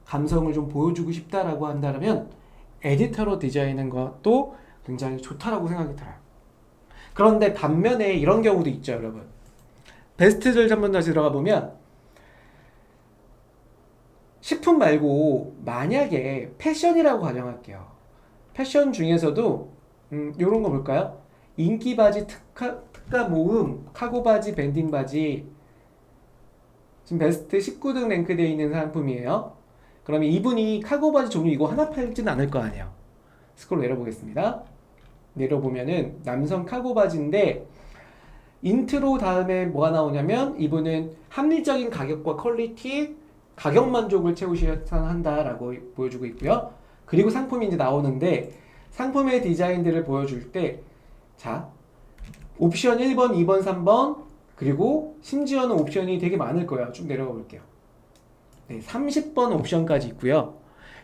감성을 좀 보여주고 싶다라고 한다면 에디터로 디자인한 것도 굉장히 좋다라고 생각이 들어요. 그런데 반면에 이런 경우도 있죠, 여러분. 베스트를 한번 다시 들어가 보면 식품 말고 만약에 패션이라고 가정할게요. 패션 중에서도 요런 거 볼까요? 인기 바지 특가 모음, 카고 바지, 밴딩 바지 지금 베스트 19등 랭크되어 있는 상품이에요. 그러면 이분이 카고 바지 종류 이거 하나 팔지는 않을 거 아니에요. 스크롤 내려보겠습니다. 내려보면은 남성 카고 바지인데 인트로 다음에 뭐가 나오냐면 이분은 합리적인 가격과 퀄리티, 가격 만족을 채우셔야 한다라고 보여주고 있고요. 그리고 상품이 이제 나오는데 상품의 디자인들을 보여줄 때 자, 옵션 1번, 2번, 3번 그리고 심지어는 옵션이 되게 많을 거예요. 쭉 내려가 볼게요. 네, 30번 옵션까지 있고요.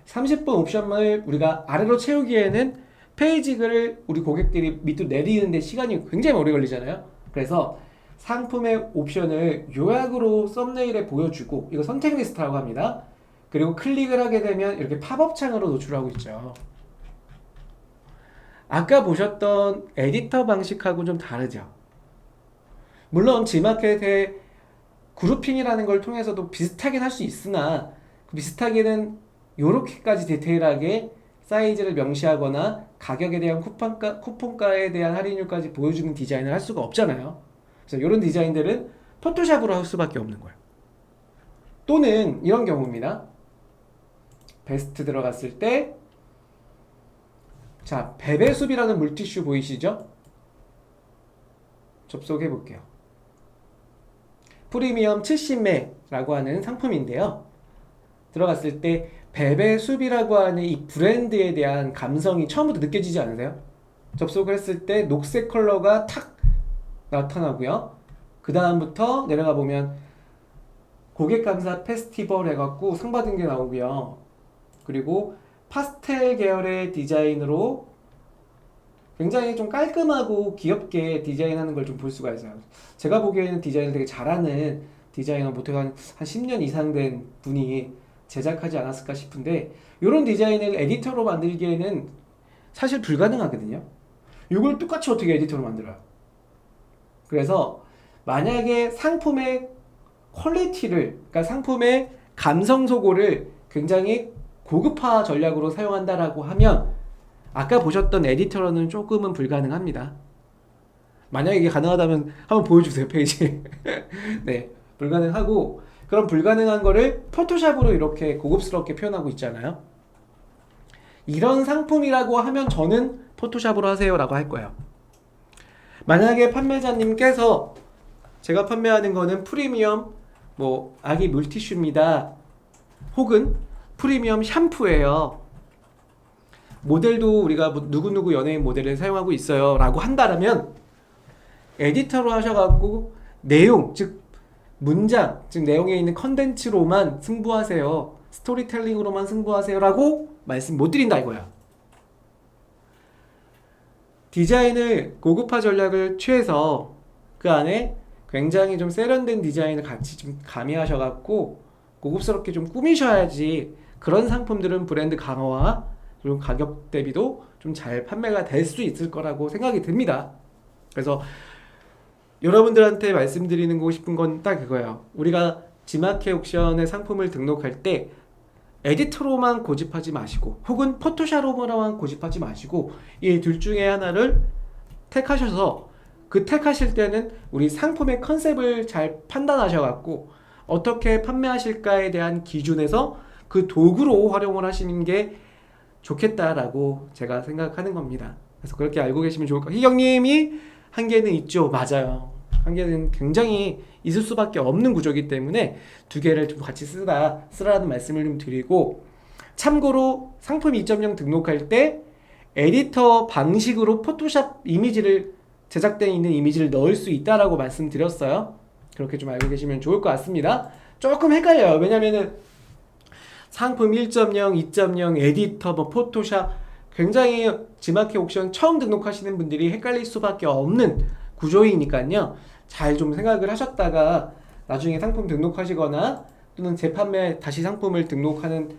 30번 옵션을 우리가 아래로 채우기에는 페이지를 우리 고객들이 밑으로 내리는데 시간이 굉장히 오래 걸리잖아요. 그래서 상품의 옵션을 요약으로 썸네일에 보여주고 이거 선택 리스트라고 합니다. 그리고 클릭을 하게 되면 이렇게 팝업 창으로 노출하고 있죠. 아까 보셨던 에디터 방식하고 좀 다르죠. 물론 G마켓의 그룹핑이라는 걸 통해서도 비슷하긴 할 수 있으나 비슷하게는 이렇게까지 디테일하게 사이즈를 명시하거나 가격에 대한 쿠폰가에 대한 할인율까지 보여주는 디자인을 할 수가 없잖아요. 그래서 이런 디자인들은 포토샵으로 할 수밖에 없는 거예요. 또는 이런 경우입니다. 베스트 들어갔을 때 자, 베베숲이라는 물티슈 보이시죠? 접속해 볼게요. 프리미엄 70매라고 하는 상품인데요. 들어갔을 때 베베숲이라고 하는 이 브랜드에 대한 감성이 처음부터 느껴지지 않으세요? 접속을 했을 때 녹색 컬러가 탁 나타나고요. 그 다음부터 내려가 보면 고객 감사 페스티벌 해갖고 상 받은 게 나오고요. 그리고 파스텔 계열의 디자인으로 굉장히 좀 깔끔하고 귀엽게 디자인하는 걸 좀 볼 수가 있어요. 제가 보기에는 디자인을 되게 잘하는 디자이너, 보통 한 10년 이상 된 분이 제작하지 않았을까 싶은데, 이런 디자인을 에디터로 만들기에는 사실 불가능하거든요. 이걸 똑같이 어떻게 에디터로 만들어요? 그래서 만약에 상품의 퀄리티를, 그러니까 상품의 감성 소고를 굉장히 고급화 전략으로 사용한다라고 하면 아까 보셨던 에디터로는 조금은 불가능합니다. 만약에 이게 가능하다면 한번 보여주세요, 페이지. 네, 불가능하고, 그럼 불가능한 거를 포토샵으로 이렇게 고급스럽게 표현하고 있잖아요. 이런 상품이라고 하면 저는 포토샵으로 하세요 라고 할 거예요. 만약에 판매자님께서 제가 판매하는 거는 프리미엄 뭐 아기 물티슈입니다, 혹은 프리미엄 샴푸예요, 모델도 우리가 뭐 누구누구 연예인 모델을 사용하고 있어요 라고 한다면 에디터로 하셔갖고 내용, 즉 문장, 즉 내용에 있는 컨텐츠로만 승부하세요, 스토리텔링으로만 승부하세요 라고 말씀 못 드린다 이거야. 디자인을 고급화 전략을 취해서 그 안에 굉장히 좀 세련된 디자인을 같이 좀 가미하셔갖고 고급스럽게 좀 꾸미셔야지 그런 상품들은 브랜드 강화와 그리고 가격 대비도 좀 잘 판매가 될 수 있을 거라고 생각이 듭니다. 그래서 여러분들한테 말씀드리고 싶은 건 딱 그거예요. 우리가 지마켓 옥션의 상품을 등록할 때 에디터로만 고집하지 마시고, 혹은 포토샵으로만 고집하지 마시고, 이 둘 중에 하나를 택하셔서 그 택하실 때는 우리 상품의 컨셉을 잘 판단하셔갖고 어떻게 판매하실까에 대한 기준에서 그 도구로 활용을 하시는 게 좋겠다라고 제가 생각하는 겁니다. 그래서 그렇게 알고 계시면 좋을 것 같아요. 희경님이 한계는 있죠. 맞아요. 한계는 굉장히 있을 수밖에 없는 구조이기 때문에 두 개를 좀 같이 쓰라는 말씀을 좀 드리고, 참고로 상품 2.0 등록할 때 에디터 방식으로 포토샵 이미지를, 제작되어 있는 이미지를 넣을 수 있다라고 말씀드렸어요. 그렇게 좀 알고 계시면 좋을 것 같습니다. 조금 헷갈려요. 왜냐면은 상품 1.0, 2.0, 에디터, 뭐 포토샵, 굉장히 지마켓 옥션 처음 등록하시는 분들이 헷갈릴 수밖에 없는 구조이니까요. 잘 좀 생각을 하셨다가 나중에 상품 등록하시거나 또는 재판매 다시 상품을 등록하는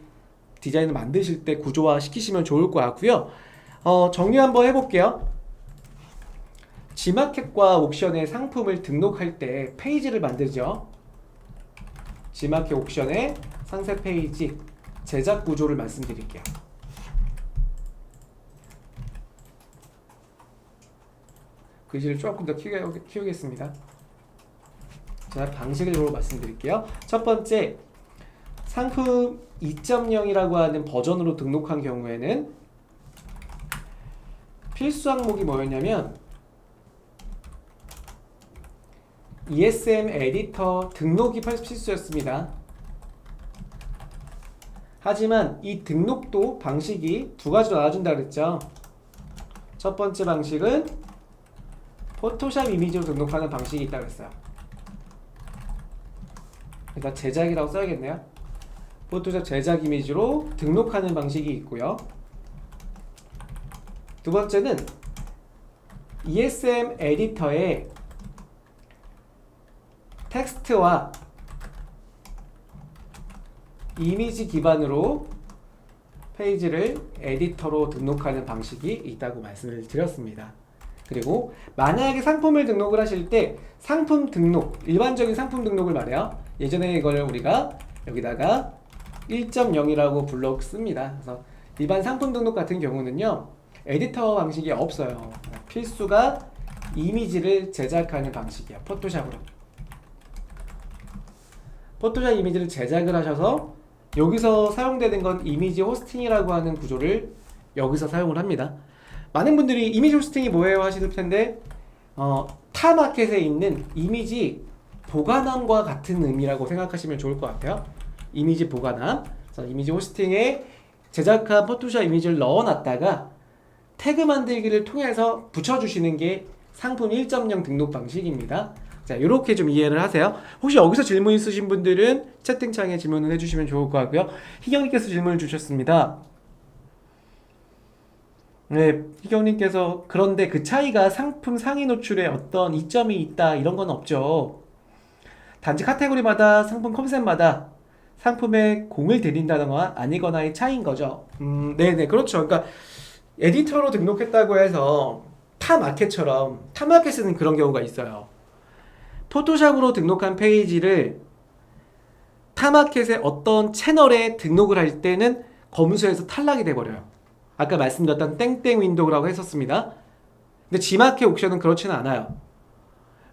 디자인을 만드실 때 구조화 시키시면 좋을 것 같고요. 정리 한번 해볼게요. 지마켓과 옥션의 상품을 등록할 때 페이지를 만들죠. 지마켓 옥션의 상세 페이지 제작 구조를 말씀드릴게요. 글씨를 조금 더 키우겠습니다. 자, 방식을 말씀드릴게요. 첫 번째, 상품 2.0이라고 하는 버전으로 등록한 경우에는 필수 항목이 뭐였냐면 ESM 에디터 등록이 필수였습니다. 하지만 이 등록도 방식이 두 가지로 나눠준다 그랬죠. 첫 번째 방식은 포토샵 이미지로 등록하는 방식이 있다고 했어요. 그러니까 제작이라고 써야겠네요. 포토샵 제작 이미지로 등록하는 방식이 있고요. 두 번째는 ESM 에디터에 텍스트와 이미지 기반으로 페이지를 에디터로 등록하는 방식이 있다고 말씀을 드렸습니다. 그리고 만약에 상품을 등록을 하실 때 상품 등록, 일반적인 상품 등록을 말해요. 예전에 이걸 우리가 여기다가 1.0이라고 불러 씁니다. 그래서 일반 상품 등록 같은 경우는요, 에디터 방식이 없어요. 필수가 이미지를 제작하는 방식이야. 포토샵으로. 포토샵 이미지를 제작을 하셔서 여기서 사용되는 건 이미지 호스팅이라고 하는 구조를 여기서 사용을 합니다. 많은 분들이 이미지 호스팅이 뭐예요 하시는 텐데, 타 마켓에 있는 이미지 보관함과 같은 의미라고 생각하시면 좋을 것 같아요. 이미지 보관함. 그래서 이미지 호스팅에 제작한 포토샵 이미지를 넣어놨다가 태그 만들기를 통해서 붙여주시는 게 상품 1.0 등록 방식입니다. 자, 이렇게 좀 이해를 하세요. 혹시 여기서 질문 있으신 분들은 채팅창에 질문을 해주시면 좋을 것 같고요. 희경님께서 질문을 주셨습니다. 네, 희경님께서 그런데 그 차이가 상품 상위 노출에 어떤 이점이 있다 이런 건 없죠. 단지 카테고리마다 상품 컨셉마다 상품에 공을 들인다거나 아니거나의 차이인 거죠. 네네, 그렇죠. 그러니까 에디터로 등록했다고 해서 타마켓처럼 타마켓은 그런 경우가 있어요. 포토샵으로 등록한 페이지를 타마켓의 어떤 채널에 등록을 할 때는 검수에서 탈락이 돼버려요. 아까 말씀드렸던 땡땡 윈도우라고 했었습니다. 근데 G마켓 옥션은 그렇지는 않아요.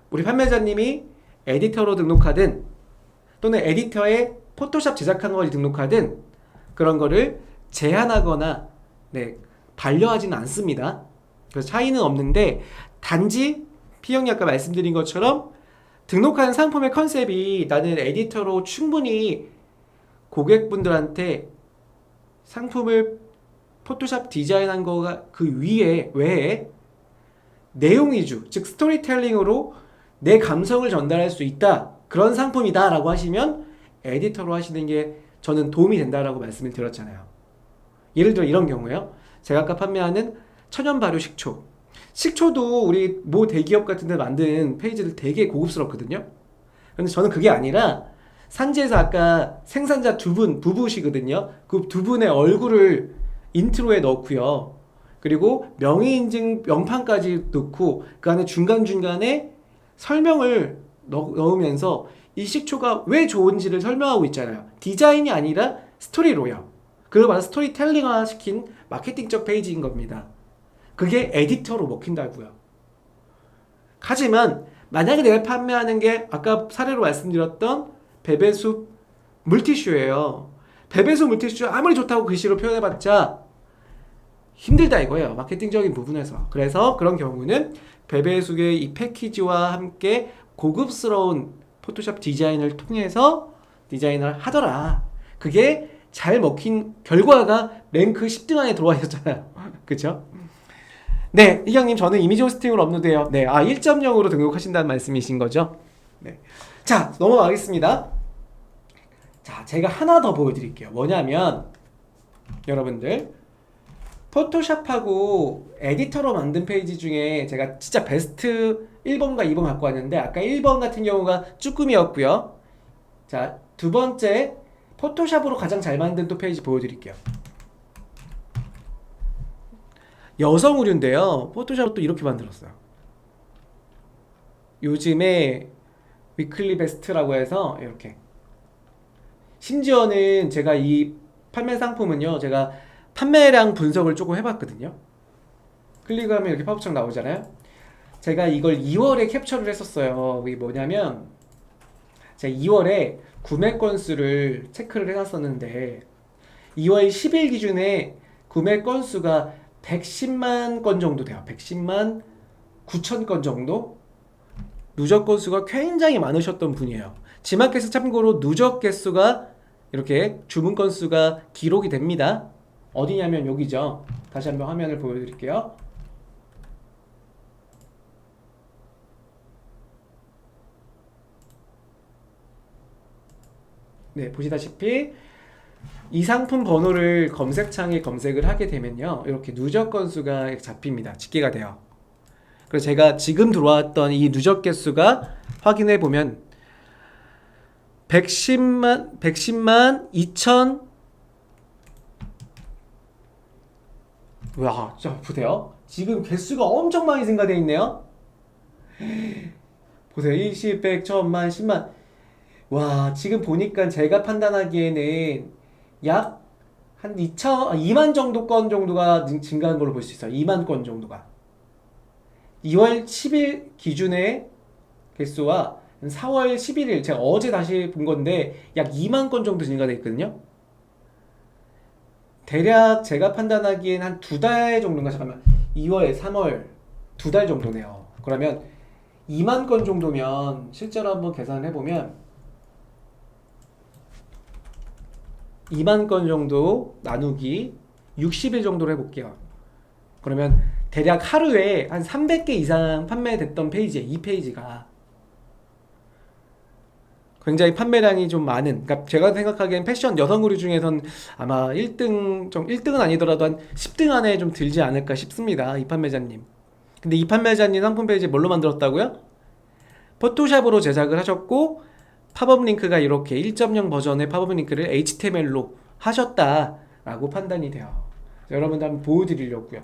우리 판매자님이 에디터로 등록하든 또는 에디터에 포토샵 제작한 걸 등록하든 그런 거를 제한하거나 반려하지는 않습니다. 그래서 차이는 없는데 단지 P형이 아까 말씀드린 것처럼 등록한 상품의 컨셉이 나는 에디터로 충분히 고객분들한테 상품을 포토샵 디자인한 거가 그 외에 내용 위주, 즉 스토리텔링으로 내 감성을 전달할 수 있다, 그런 상품이다 라고 하시면 에디터로 하시는 게 저는 도움이 된다라고 말씀을 드렸잖아요. 예를 들어 이런 경우에요. 제가 아까 판매하는 천연 발효 식초도 우리 모 대기업 같은 데 만든 페이지들 되게 고급스럽거든요. 근데 저는 그게 아니라 산지에서 아까 생산자 부부시거든요. 그 두 분의 얼굴을 인트로에 넣고요. 그리고 명의인증 명판까지 넣고 그 안에 중간중간에 설명을 넣으면서 이 식초가 왜 좋은지를 설명하고 있잖아요. 디자인이 아니라 스토리로요. 그걸 바로 스토리텔링화 시킨 마케팅적 페이지인 겁니다. 그게 에디터로 먹힌다고요. 하지만 만약에 내가 판매하는 게 아까 사례로 말씀드렸던 베베숲 물티슈예요. 베베숲 물티슈 아무리 좋다고 글씨로 표현해봤자 힘들다 이거예요. 마케팅적인 부분에서. 그래서 그런 경우는 베베숲의 이 패키지와 함께 고급스러운 포토샵 디자인을 통해서 디자인을 하더라. 그게 잘 먹힌 결과가 랭크 10등 안에 들어와 있었잖아요. 그쵸? 네, 희경님, 저는 이미지 호스팅을 업로드해요. 네, 1.0으로 등록하신다는 말씀이신 거죠? 네. 자, 넘어가겠습니다. 자, 제가 하나 더 보여드릴게요. 뭐냐면, 여러분들, 포토샵하고 에디터로 만든 페이지 중에 제가 진짜 베스트 1번과 2번 갖고 왔는데, 아까 1번 같은 경우가 쭈꾸미였고요. 자, 두 번째, 포토샵으로 가장 잘 만든 또 페이지 보여드릴게요. 여성 의류인데요. 포토샵을 또 이렇게 만들었어요. 요즘에 위클리 베스트라고 해서 이렇게. 심지어는 제가 이 판매 상품은요, 제가 판매량 분석을 조금 해봤거든요. 클릭하면 이렇게 팝업창 나오잖아요. 제가 이걸 2월에 캡처를 했었어요. 이게 뭐냐면 제가 2월에 구매 건수를 체크를 해놨었는데 2월 10일 기준에 구매 건수가 110만 건 정도 돼요. 110만 9천 건 정도? 누적 건수가 굉장히 많으셨던 분이에요. G마켓에서 참고로 누적 개수가 이렇게 주문 건수가 기록이 됩니다. 어디냐면 여기죠. 다시 한번 화면을 보여드릴게요. 네, 보시다시피 이 상품 번호를 검색창에 검색을 하게 되면요, 이렇게 누적 건수가 잡힙니다. 집계가 돼요. 그래서 제가 지금 들어왔던 이 누적 개수가 확인해 보면 110만 2천. 와, 자 보세요. 지금 개수가 엄청 많이 증가되어 있네요. 보세요. 20, 100, 1000만, 10만. 와, 지금 보니까 제가 판단하기에는 약 한 2만 정도 건 정도가 증가한 걸로 볼 수 있어요. 2만 건 정도가. 2월 10일 기준의 개수와 4월 11일, 제가 어제 다시 본 건데 약 2만 건 정도 증가되어 있거든요. 대략 제가 판단하기엔 한 2달 정도인가, 잠깐만, 2월, 3월 2달 정도네요. 그러면 2만 건 정도면 실제로 한번 계산을 해보면 2만 건 정도 나누기 60일 정도로 해볼게요. 그러면 대략 하루에 한 300개 이상 판매됐던 페이지에 이 페이지가 굉장히 판매량이 좀 많은, 그러니까 제가 생각하기엔 패션 여성 의류 중에선 아마 1등은 아니더라도 한 10등 안에 좀 들지 않을까 싶습니다. 이 판매자님. 근데 이 판매자님 상품 페이지 뭘로 만들었다고요? 포토샵으로 제작을 하셨고 팝업 링크가 이렇게 1.0 버전의 팝업 링크를 HTML로 하셨다라고 판단이 돼요. 여러분들 한번 보여드리려고요.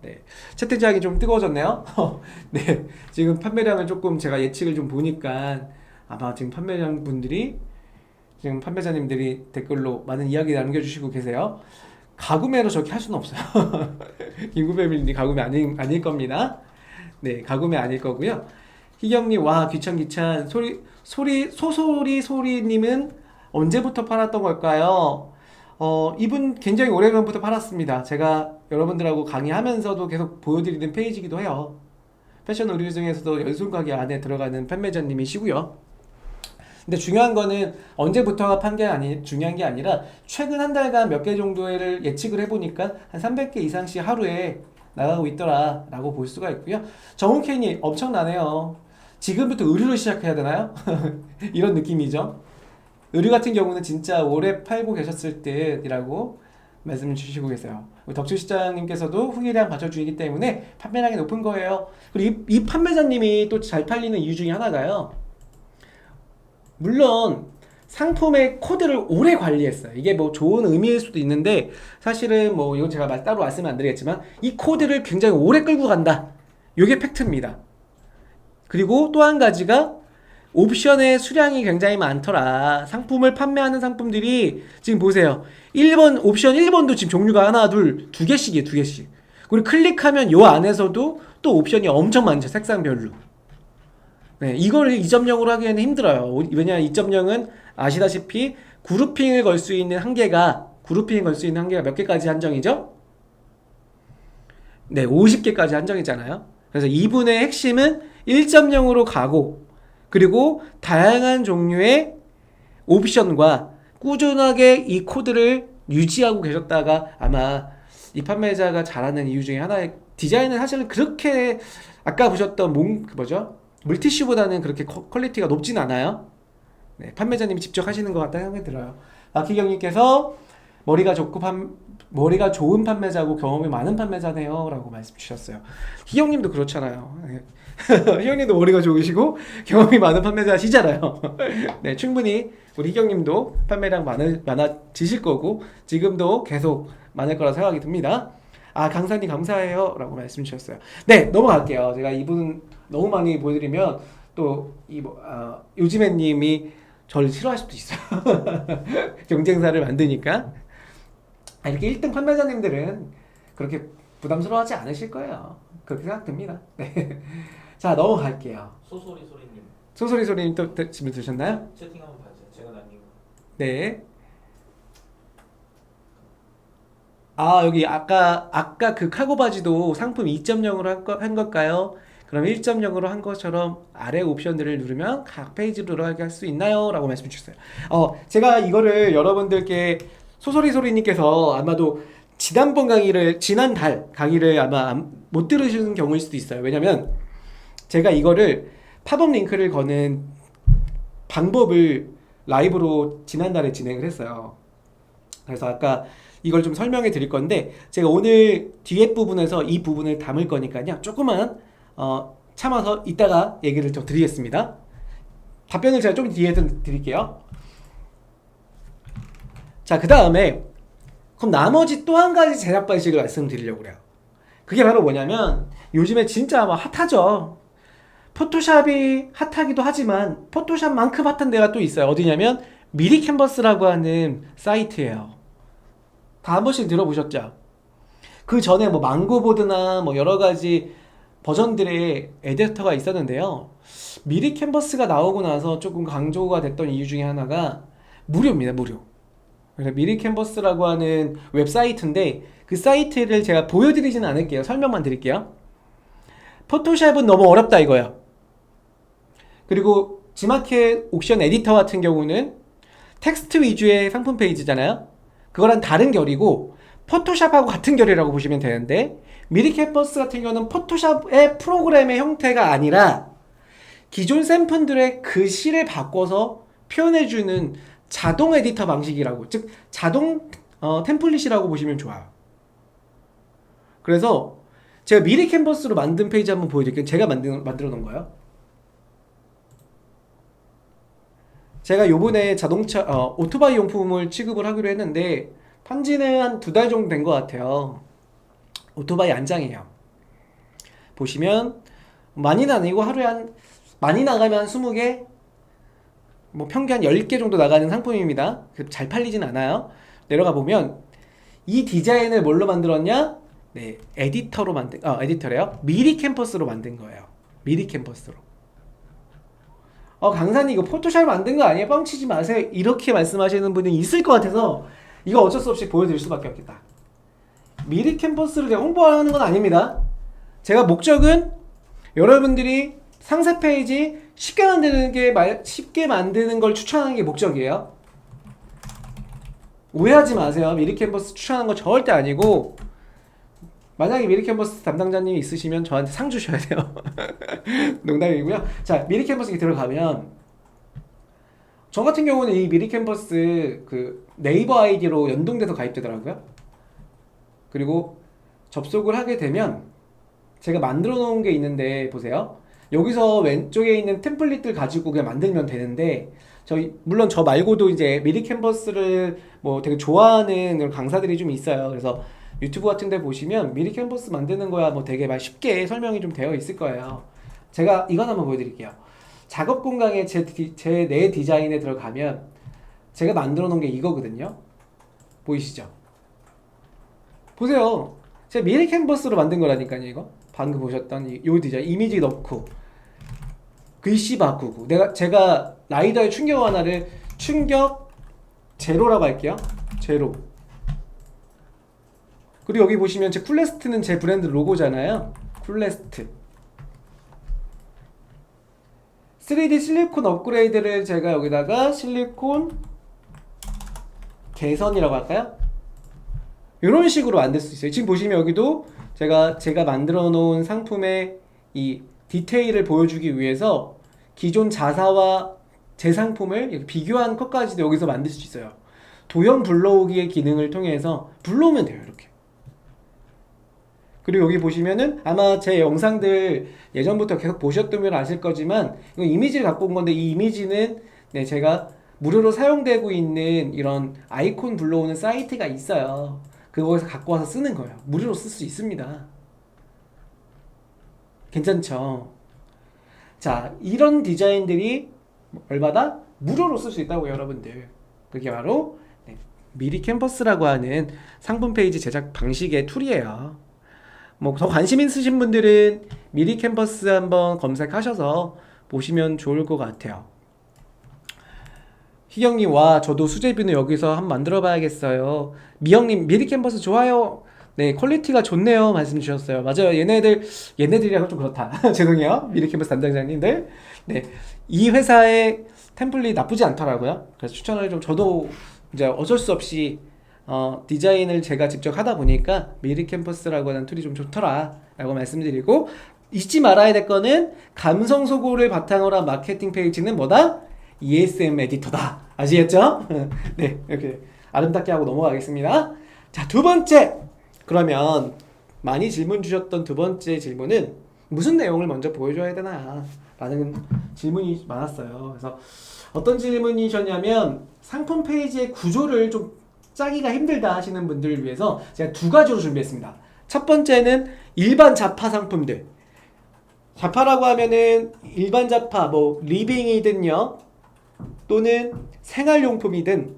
네, 채팅창이 좀 뜨거워졌네요. 네, 지금 판매량을 조금 제가 예측을 좀 보니까 아마 지금 판매량 분들이, 지금 판매자님들이 댓글로 많은 이야기 남겨주시고 계세요. 가구매로 저렇게 할 수는 없어요. 김구배밀님 가구매 아닐 겁니다. 네, 가구매 아닐 거고요. 희경님, 와, 귀찬 소소리님은 언제부터 팔았던 걸까요? 이분 굉장히 오래전부터 팔았습니다. 제가 여러분들하고 강의하면서도 계속 보여드리는 페이지이기도 해요. 패션 의류 중에서도 연속 가게 안에 들어가는 판매자님이시고요. 근데 중요한 거는 언제부터가 중요한 게 아니라 최근 한 달간 몇 개 정도를 예측을 해보니까 한 300개 이상씩 하루에 나가고 있더라 라고 볼 수가 있고요. 정훈케이님, 엄청나네요. 지금부터 의류를 시작해야 되나요? 이런 느낌이죠. 의류 같은 경우는 진짜 오래 팔고 계셨을 듯이라고 말씀 주시고 계세요. 덕주시장님께서도 후기량 받쳐주기 때문에 판매량이 높은 거예요. 그리고 이 판매자님이 또 잘 팔리는 이유 중에 하나가요. 물론 상품의 코드를 오래 관리했어요. 이게 뭐 좋은 의미일 수도 있는데 사실은 뭐 이건 제가 따로 말씀은 안 드리겠지만 이 코드를 굉장히 오래 끌고 간다. 이게 팩트입니다. 그리고 또 한 가지가 옵션의 수량이 굉장히 많더라. 상품을 판매하는 상품들이 지금 보세요. 1번 옵션 1번도 지금 종류가 하나 두 개씩이에요. 두 개씩. 그리고 클릭하면 요 안에서도 또 옵션이 엄청 많죠. 색상별로. 네, 이걸 2.0으로 하기에는 힘들어요. 왜냐하면 2.0은 아시다시피 그룹핑을 걸 수 있는 한계가 몇 개까지 한정이죠? 네, 50개까지 한정이잖아요. 그래서 이분의 핵심은 1.0으로 가고, 그리고 다양한 종류의 옵션과 꾸준하게 이 코드를 유지하고 계셨다가 아마 이 판매자가 잘하는 이유 중에 하나의, 디자인은 사실은 그렇게 아까 보셨던 물티슈보다는 그렇게 퀄리티가 높진 않아요. 네, 판매자님이 직접 하시는 것 같다는 생각이 들어요. 박희경님께서 머리가 좋은 판매자고 경험이 많은 판매자네요 라고 말씀 주셨어요. 희경님도 그렇잖아요. 네. 희경님도 머리가 좋으시고 경험이 많은 판매자시잖아요. 네, 충분히 우리 희경님도 판매량 많아지실 거고 지금도 계속 많을 거라 생각이 듭니다. 아, 강사님 감사해요 라고 말씀 주셨어요. 네, 넘어갈게요. 제가 이분 너무 많이 보여드리면 또 요즘에님이 저를 싫어할 수도 있어요. 경쟁사를 만드니까. 이렇게 1등 판매자님들은 그렇게 부담스러워하지 않으실 거예요. 그렇게 생각됩니다. 네. 자, 넘어갈게요. 소리님 또 질문 드셨나요? 채팅 한번 봐주세요. 제가 남긴 거. 네. 아, 여기 아까 그 카고 바지도 상품 2.0으로 한 걸까요? 그럼 1.0으로 한 것처럼 아래 옵션들을 누르면 각 페이지로 들어가게 할 수 있나요? 라고 말씀 주셨어요. 제가 이거를 여러분들께 소리님께서 아마도 지난 달 강의를 아마 못 들으시는 경우일 수도 있어요. 왜냐면 제가 이거를 팝업 링크를 거는 방법을 라이브로 지난달에 진행을 했어요. 그래서 아까 이걸 좀 설명해 드릴 건데 제가 오늘 뒤에 부분에서 이 부분을 담을 거니까요. 조금만 참아서 이따가 얘기를 좀 드리겠습니다. 답변을 제가 좀 뒤에 드릴게요. 자, 그 다음에 그럼 나머지 또 한 가지 제작 방식을 말씀드리려고 그래요. 그게 바로 뭐냐면 요즘에 진짜 핫하죠. 포토샵이 핫하기도 하지만 포토샵만큼 핫한 데가 또 있어요. 어디냐면 미리 캔버스라고 하는 사이트예요. 다 한 번씩 들어보셨죠? 그 전에 망고보드나 여러 가지 버전들의 에디터가 있었는데요. 미리 캔버스가 나오고 나서 조금 강조가 됐던 이유 중에 하나가 무료입니다. 무료. 그래서 미리 캔버스라고 하는 웹사이트인데 그 사이트를 제가 보여드리지는 않을게요. 설명만 드릴게요. 포토샵은 너무 어렵다 이거야. 그리고 지마켓 옥션 에디터 같은 경우는 텍스트 위주의 상품 페이지잖아요. 그거랑 다른 결이고 포토샵하고 같은 결이라고 보시면 되는데, 미리 캔버스 같은 경우는 포토샵의 프로그램의 형태가 아니라 기존 샘플들의 글씨를 바꿔서 표현해주는 자동 에디터 방식이라고, 즉 자동 템플릿이라고 보시면 좋아요. 그래서 제가 미리 캔버스로 만든 페이지 한번 보여드릴게요. 제가 만들어 놓은 거예요. 제가 요번에 자동차 오토바이 용품을 취급을 하기로 했는데 판지는 한 2달 정도 된 것 같아요. 오토바이 안장이에요. 보시면 많이는 아니고 하루에 많이 나가면 한 20개, 뭐 평균 한 10개 정도 나가는 상품입니다. 잘 팔리진 않아요. 내려가 보면 이 디자인을 뭘로 만들었냐? 네, 에디터래요. 미리 캔버스로 만든 거예요. 미리 캔버스로. 강사님 이거 포토샵 만든 거 아니에요? 뻥치지 마세요. 이렇게 말씀하시는 분이 있을 것 같아서 이거 어쩔 수 없이 보여드릴 수밖에 없겠다. 미리 캔버스를 제가 홍보하는 건 아닙니다. 제가 목적은 여러분들이 상세 페이지 쉽게 만드는 걸 추천하는 게 목적이에요. 오해하지 마세요. 미리 캔버스 추천하는 거 절대 아니고, 만약에 미리 캔버스 담당자님이 있으시면 저한테 상 주셔야 돼요. 농담이고요. 자, 미리 캔버스에 들어가면 저 같은 경우는 이 미리 캔버스 그 네이버 아이디로 연동돼서 가입되더라고요. 그리고 접속을 하게 되면 제가 만들어 놓은 게 있는데 보세요. 여기서 왼쪽에 있는 템플릿들 가지고 그냥 만들면 되는데, 물론 저 말고도 이제 미리 캔버스를 뭐 되게 좋아하는 강사들이 좀 있어요. 그래서 유튜브 같은 데 보시면 미리 캔버스 만드는 거야 뭐 되게 막 쉽게 설명이 좀 되어 있을 거예요. 제가 이건 한번 보여드릴게요. 작업 공간에 제 내 디자인에 들어가면 제가 만들어 놓은 게 이거거든요. 보이시죠? 보세요. 제가 미리 캔버스로 만든 거라니까요. 이거 방금 보셨던 요 디자인, 이미지 넣고 글씨 바꾸고, 제가 라이더의 충격 완화를 충격 제로라고 할게요. 제로. 그리고 여기 보시면 제 쿨레스트는 제 브랜드 로고잖아요. 쿨레스트. 3D 실리콘 업그레이드를 제가 여기다가 실리콘 개선이라고 할까요? 이런 식으로 만들 수 있어요. 지금 보시면 여기도 제가 만들어 놓은 상품의 이 디테일을 보여주기 위해서 기존 자사와 제 상품을 비교한 것까지도 여기서 만들 수 있어요. 도형 불러오기의 기능을 통해서 불러오면 돼요. 이렇게. 그리고 여기 보시면은 아마 제 영상들 예전부터 계속 보셨다면 아실 거지만 이거 이미지를 갖고 온 건데, 이 이미지는 네, 제가 무료로 사용되고 있는 이런 아이콘 불러오는 사이트가 있어요. 그거에서 갖고 와서 쓰는 거예요. 무료로 쓸 수 있습니다. 괜찮죠? 자, 이런 디자인들이 얼마다? 무료로 쓸 수 있다고 여러분들. 그게 바로 미리 캔버스라고 하는 상품 페이지 제작 방식의 툴이에요. 뭐 더 관심 있으신 분들은 미리 캔버스 한번 검색하셔서 보시면 좋을 것 같아요. 희경님, 와 저도 수제비는 여기서 한번 만들어 봐야겠어요. 미영님, 미리 캔버스 좋아요. 네, 퀄리티가 좋네요 말씀 주셨어요. 맞아요. 얘네들이라고 좀 그렇다. 죄송해요. 미리 캔버스 담당자님들. 네, 이 회사의 템플릿 나쁘지 않더라고요. 그래서 추천을 저도 이제 어쩔 수 없이 디자인을 제가 직접 하다 보니까 미리 캔버스라고 하는 툴이 좀 좋더라 라고 말씀드리고, 잊지 말아야 될 거는 감성 소고를 바탕으로 한 마케팅 페이지는 뭐다? ESM 에디터다. 아시겠죠? 네, 이렇게 아름답게 하고 넘어가겠습니다. 자, 두 번째. 그러면 많이 질문 주셨던 두 번째 질문은 무슨 내용을 먼저 보여줘야 되나 라는 질문이 많았어요. 그래서 어떤 질문이셨냐면, 상품 페이지의 구조를 좀 짜기가 힘들다 하시는 분들을 위해서 제가 두 가지로 준비했습니다. 첫 번째는 일반 잡화 상품들. 잡화라고 하면은 일반 잡화, 뭐 리빙이든요, 또는 생활용품이든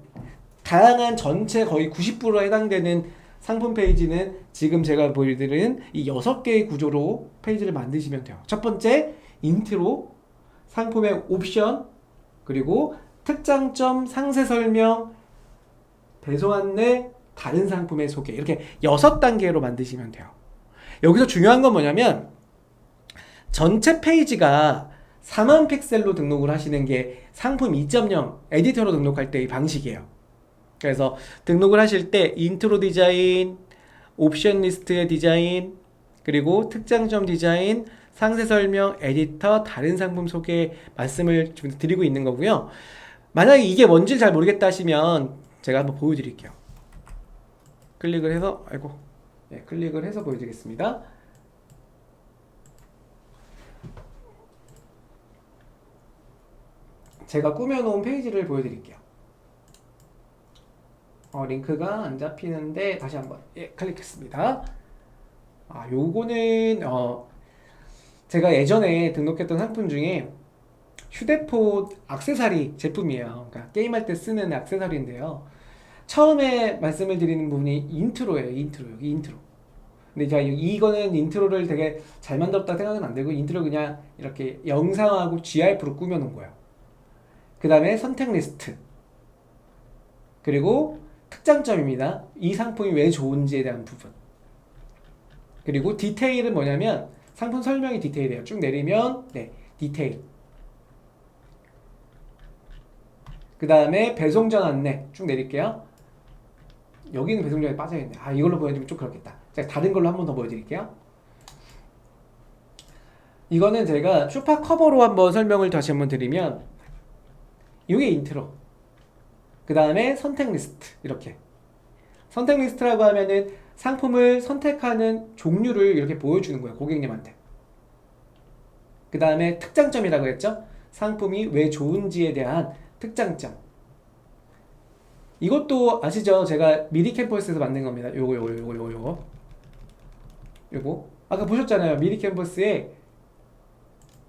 다양한 전체 거의 90%에 해당되는 상품 페이지는 지금 제가 보여드리는 이 6개의 구조로 페이지를 만드시면 돼요. 첫 번째, 인트로, 상품의 옵션, 그리고 특장점, 상세 설명, 배송 안내, 다른 상품의 소개, 이렇게 6단계로 만드시면 돼요. 여기서 중요한 건 뭐냐면, 전체 페이지가 4만 픽셀로 등록을 하시는 게 상품 2.0 에디터로 등록할 때의 방식이에요. 그래서 등록을 하실 때 인트로 디자인, 옵션 리스트의 디자인, 그리고 특장점 디자인, 상세 설명, 에디터, 다른 상품 소개 말씀을 좀 드리고 있는 거고요. 만약에 이게 뭔지 잘 모르겠다 하시면 제가 한번 보여드릴게요. 클릭을 해서 클릭을 해서 보여드리겠습니다. 제가 꾸며놓은 페이지를 보여드릴게요. 링크가 안 잡히는데 다시 한번 클릭했습니다. 요거는 제가 예전에 등록했던 상품 중에 휴대폰 액세서리 제품이에요. 그러니까 게임할 때 쓰는 액세서리인데요. 처음에 말씀을 드리는 부분이 인트로예요. 여기 인트로. 근데 제가 이거는 인트로를 되게 잘 만들었다 생각은 안 되고 인트로 그냥 이렇게 영상하고 GIF로 꾸며놓은 거예요. 그 다음에 선택 리스트, 그리고 특장점입니다. 이 상품이 왜 좋은지에 대한 부분. 그리고 디테일은 뭐냐면 상품 설명이 디테일이에요. 쭉 내리면 디테일. 그 다음에 배송전 안내 쭉 내릴게요. 여기는 배송전에 빠져있네. 이걸로 보여주면 좀 그렇겠다. 제가 다른 걸로 한 번 더 보여드릴게요. 이거는 제가 슈퍼 커버로 한번 설명을 다시 한번 드리면 이게 인트로, 그 다음에 선택 리스트. 이렇게 선택 리스트라고 하면은 상품을 선택하는 종류를 이렇게 보여주는 거예요, 고객님한테. 그 다음에 특장점이라고 했죠. 상품이 왜 좋은지에 대한 특장점. 이것도 아시죠? 제가 미리 캠퍼스에서 만든 겁니다. 요거 아까 보셨잖아요. 미리 캠퍼스에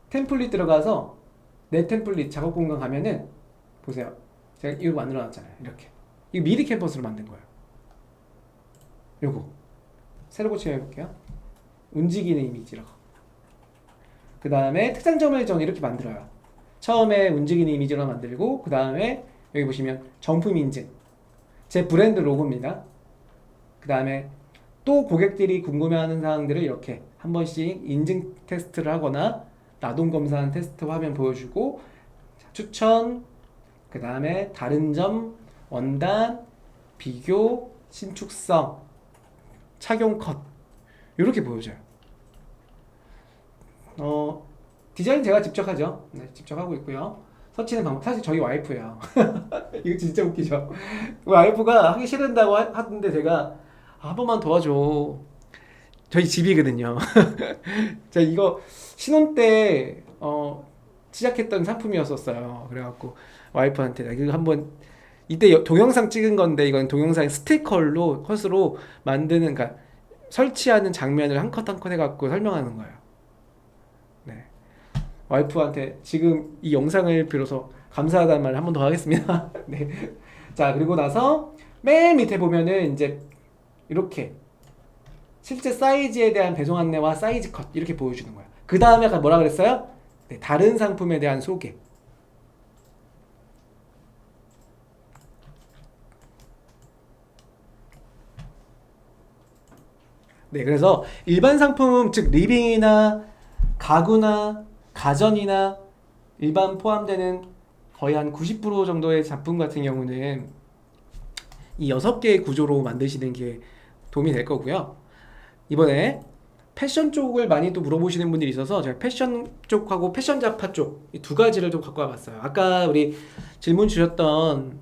템플릿 들어가서 내 템플릿 작업 공간 가면은 보세요. 제가 이거 만들어 놨잖아요. 이렇게. 이거 미리 캠퍼스로 만든 거예요. 요거 새로 고치해 볼게요. 움직이는 이미지라고. 그 다음에 특장점을 저는 이렇게 만들어요. 처음에 움직이는 이미지로 만들고, 그 다음에 여기 보시면 정품 인증, 제 브랜드 로고입니다. 그 다음에 또 고객들이 궁금해하는 사항들을 이렇게 한 번씩 인증 테스트를 하거나 나동 검사한 테스트 화면 보여주고, 추천, 그 다음에 다른 점, 원단, 비교, 신축성, 착용 컷, 이렇게 보여줘요. 디자인 제가 직접 하죠. 직접 하고 있고요. 서치는 방법, 사실 저희 와이프예요. 이거 진짜 웃기죠. 와이프가 하기 싫은다고 하던데 제가 한 번만 도와줘. 저희 집이거든요. 제가 이거 신혼 때 시작했던 상품이었었어요. 그래갖고 와이프한테 이거 한번, 이때 동영상 찍은 건데 이건 동영상 컷으로 만드는, 그러니까 설치하는 장면을 한 컷 한 컷 해갖고 설명하는 거예요. 네. 와이프한테 지금 이 영상을 빌어서 감사하다는 말을 한 번 더 하겠습니다. 네. 자, 그리고 나서 맨 밑에 보면은 이제 이렇게 실제 사이즈에 대한 배송 안내와 사이즈 컷 이렇게 보여주는 거예요. 그 다음에 아까 뭐라 그랬어요? 다른 상품에 대한 소개. 그래서 일반 상품, 즉 리빙이나 가구나 가전이나 일반 포함되는 거의 한 90% 정도의 작품 같은 경우는 이 6개의 구조로 만드시는 게 도움이 될 거고요. 이번에 패션 쪽을 많이 또 물어보시는 분들이 있어서 제가 패션 쪽하고 패션 잡화 쪽 이 두 가지를 좀 갖고 와봤어요. 아까 우리 질문 주셨던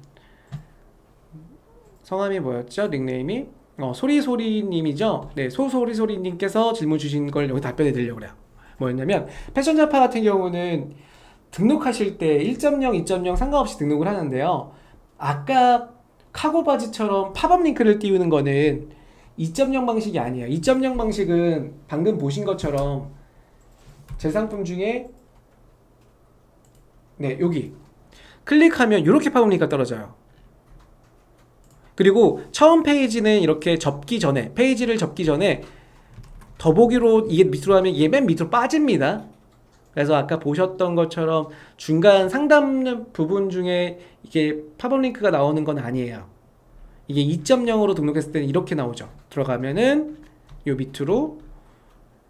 성함이 뭐였죠? 닉네임이? 소리소리님이죠? 네, 소소리소리님께서 질문 주신 걸 여기 답변해 드리려고 그래요. 뭐였냐면, 패션 잡화 같은 경우는 등록하실 때 1.0, 2.0 상관없이 등록을 하는데요. 아까 카고 바지처럼 팝업 링크를 띄우는 거는 2.0 방식이 아니에요. 2.0 방식은 방금 보신 것처럼 제 상품 중에 여기 클릭하면 이렇게 팝업 링크가 떨어져요. 그리고 처음 페이지는 이렇게 페이지를 접기 전에 더보기로 이게 밑으로 하면 이게 맨 밑으로 빠집니다. 그래서 아까 보셨던 것처럼 중간 상담 부분 중에 이게 팝업 링크가 나오는 건 아니에요. 이게 2.0으로 등록했을 때는 이렇게 나오죠. 들어가면은 요 밑으로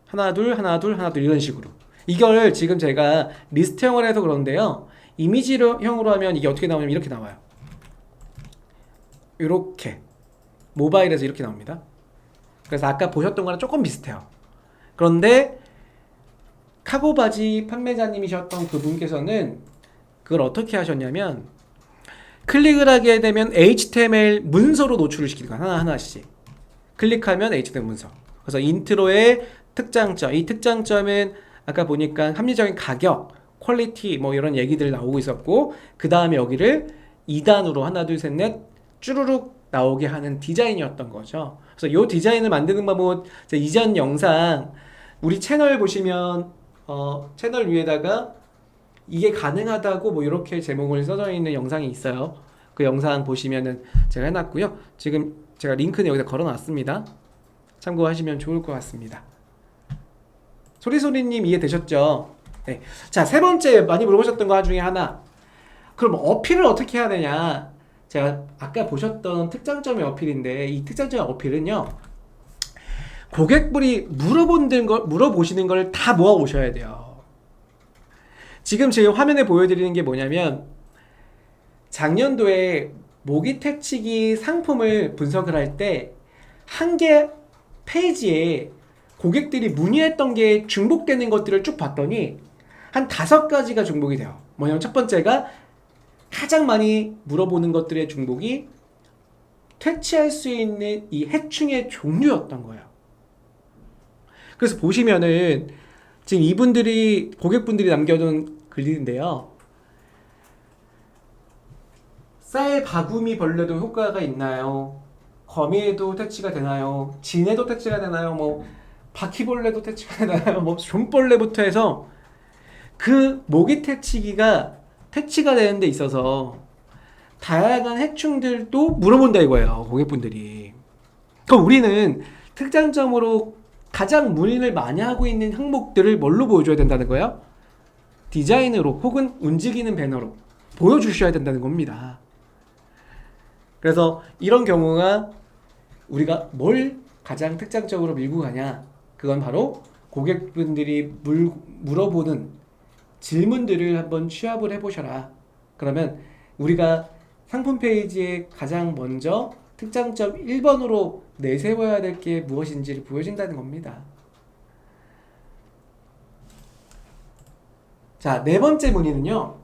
하나 둘 이런 식으로. 이걸 지금 제가 리스트형을 해서 그런데요. 이미지형으로 하면 이게 어떻게 나오냐면 이렇게 나와요. 이렇게 모바일에서 이렇게 나옵니다. 그래서 아까 보셨던 거랑 조금 비슷해요. 그런데 카고 바지 판매자님이셨던 그분께서는 그걸 어떻게 하셨냐면 클릭을 하게 되면 HTML 문서로 노출을 시키는 거야. 하나하나씩 클릭하면 HTML 문서. 그래서 인트로의 특장점, 이 특장점은 아까 보니까 합리적인 가격, 퀄리티 뭐 이런 얘기들 나오고 있었고, 그 다음에 여기를 2단으로 하나 둘 셋 넷 쭈루룩 나오게 하는 디자인이었던 거죠. 그래서 이 디자인을 만드는 방법은 이전 영상 우리 채널 보시면 채널 위에다가 이게 가능하다고 뭐 이렇게 제목을 써져 있는 영상이 있어요. 그 영상 보시면은 제가 해놨고요. 지금 제가 링크는 여기다 걸어놨습니다. 참고하시면 좋을 것 같습니다. 소리소리님 이해되셨죠? 네. 자, 세 번째 많이 물어보셨던 거 중에 하나. 그럼 어필을 어떻게 해야 되냐? 제가 아까 보셨던 특장점의 어필인데, 이 특장점의 어필은요, 고객분이 물어보시는 걸 다 모아 오셔야 돼요. 지금 제 화면에 보여드리는 게 뭐냐면, 작년도에 모기택치기 상품을 분석을 할 때 한 개 페이지에 고객들이 문의했던 게 중복되는 것들을 쭉 봤더니 한 5가지가 중복이 돼요. 뭐냐면 첫 번째가 가장 많이 물어보는 것들의 중복이 퇴치할 수 있는 이 해충의 종류였던 거예요. 그래서 보시면은 지금 이분들이 고객분들이 남겨둔 글인데요. 쌀 바구미 벌레도 효과가 있나요? 거미에도 퇴치가 되나요? 진에도 퇴치가 되나요? 뭐 바퀴벌레도 퇴치가 되나요? 뭐 좀벌레부터 해서 그 모기 퇴치기가 퇴치가 되는 데 있어서 다양한 해충들도 물어본다 이거예요. 고객분들이. 그럼 우리는 특장점으로 가장 문의를 많이 하고 있는 항목들을 뭘로 보여줘야 된다는 거예요? 디자인으로 혹은 움직이는 배너로 보여주셔야 된다는 겁니다. 그래서 이런 경우가 우리가 뭘 가장 특장적으로 밀고 가냐, 그건 바로 고객분들이 물어보는 질문들을 한번 취합을 해보셔라. 그러면 우리가 상품 페이지에 가장 먼저 특장점 1번으로 내세워야 될 게 무엇인지를 보여준다는 겁니다. 자, 네 번째 문의는요,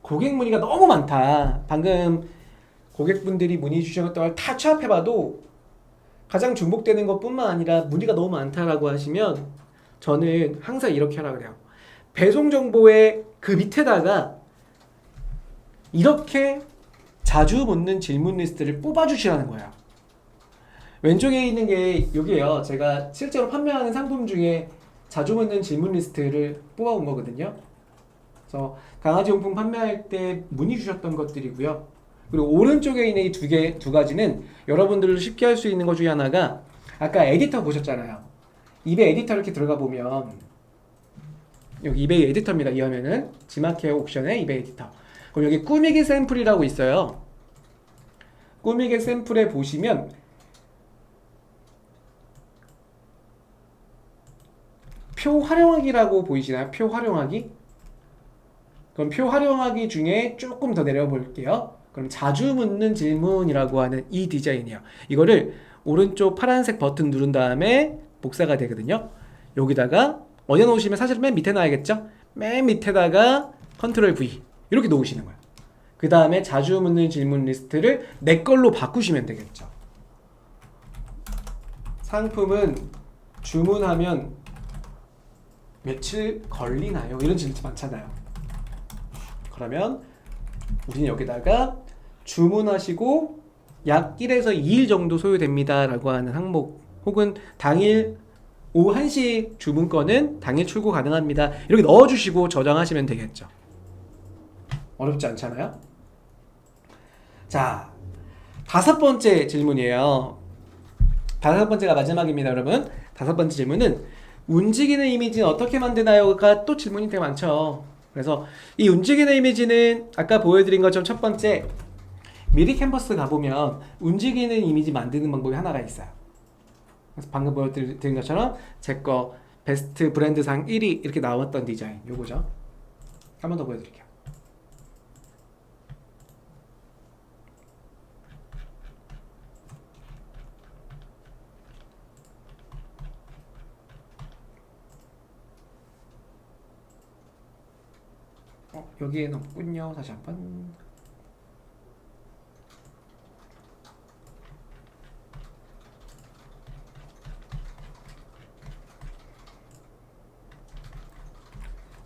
고객 문의가 너무 많다. 방금 고객분들이 문의 주셨던 걸 다 취합해봐도 가장 중복되는 것뿐만 아니라 문의가 너무 많다라고 하시면 저는 항상 이렇게 하라 그래요. 배송 정보의 그 밑에다가 이렇게 자주 묻는 질문 리스트를 뽑아주시라는 거예요. 왼쪽에 있는 게 여기에요. 제가 실제로 판매하는 상품 중에 자주 묻는 질문 리스트를 뽑아온 거거든요. 그래서 강아지 용품 판매할 때 문의 주셨던 것들이고요. 그리고 오른쪽에 있는 이 두 가지는 여러분들도 쉽게 할 수 있는 것 중에 하나가, 아까 에디터 보셨잖아요. 이베이 에디터 이렇게 들어가 보면 여기 이베이 에디터입니다. 이 화면은 지마케어 옥션의 이베이 에디터. 그럼 여기 꾸미기 샘플이라고 있어요. 꾸미기 샘플에 보시면 표 활용하기라고 보이시나요? 표 활용하기? 그럼 표 활용하기 중에 조금 더 내려 볼게요. 그럼 자주 묻는 질문이라고 하는 이 디자인이에요. 이거를 오른쪽 파란색 버튼 누른 다음에 복사가 되거든요. 여기다가 어디에 놓으시면 사실 맨 밑에 놔야겠죠? 맨 밑에다가 컨트롤 V 이렇게 놓으시는 거예요. 그 다음에 자주 묻는 질문 리스트를 내 걸로 바꾸시면 되겠죠. 상품은 주문하면 며칠 걸리나요? 이런 질문 많잖아요. 그러면 우리는 여기다가 주문하시고 약 1에서 2일 정도 소요됩니다 라고 하는 항목, 혹은 당일 오후 1시 주문권은 당일 출고 가능합니다, 이렇게 넣어주시고 저장하시면 되겠죠. 어렵지 않잖아요? 자, 5번째 질문이에요. 5번째가 마지막입니다, 여러분. 5번째 질문은 움직이는 이미지는 어떻게 만드나요?가 또 질문이 되게 많죠. 그래서 이 움직이는 이미지는 아까 보여드린 것처럼 첫 번째, 미리 캔버스 가보면 움직이는 이미지 만드는 방법이 하나가 있어요. 그래서 방금 보여드린 것처럼 제 거 베스트 브랜드상 1위 이렇게 나왔던 디자인, 요거죠. 한 번 더 보여드릴게요. 여기에는 없군요. 다시 한번.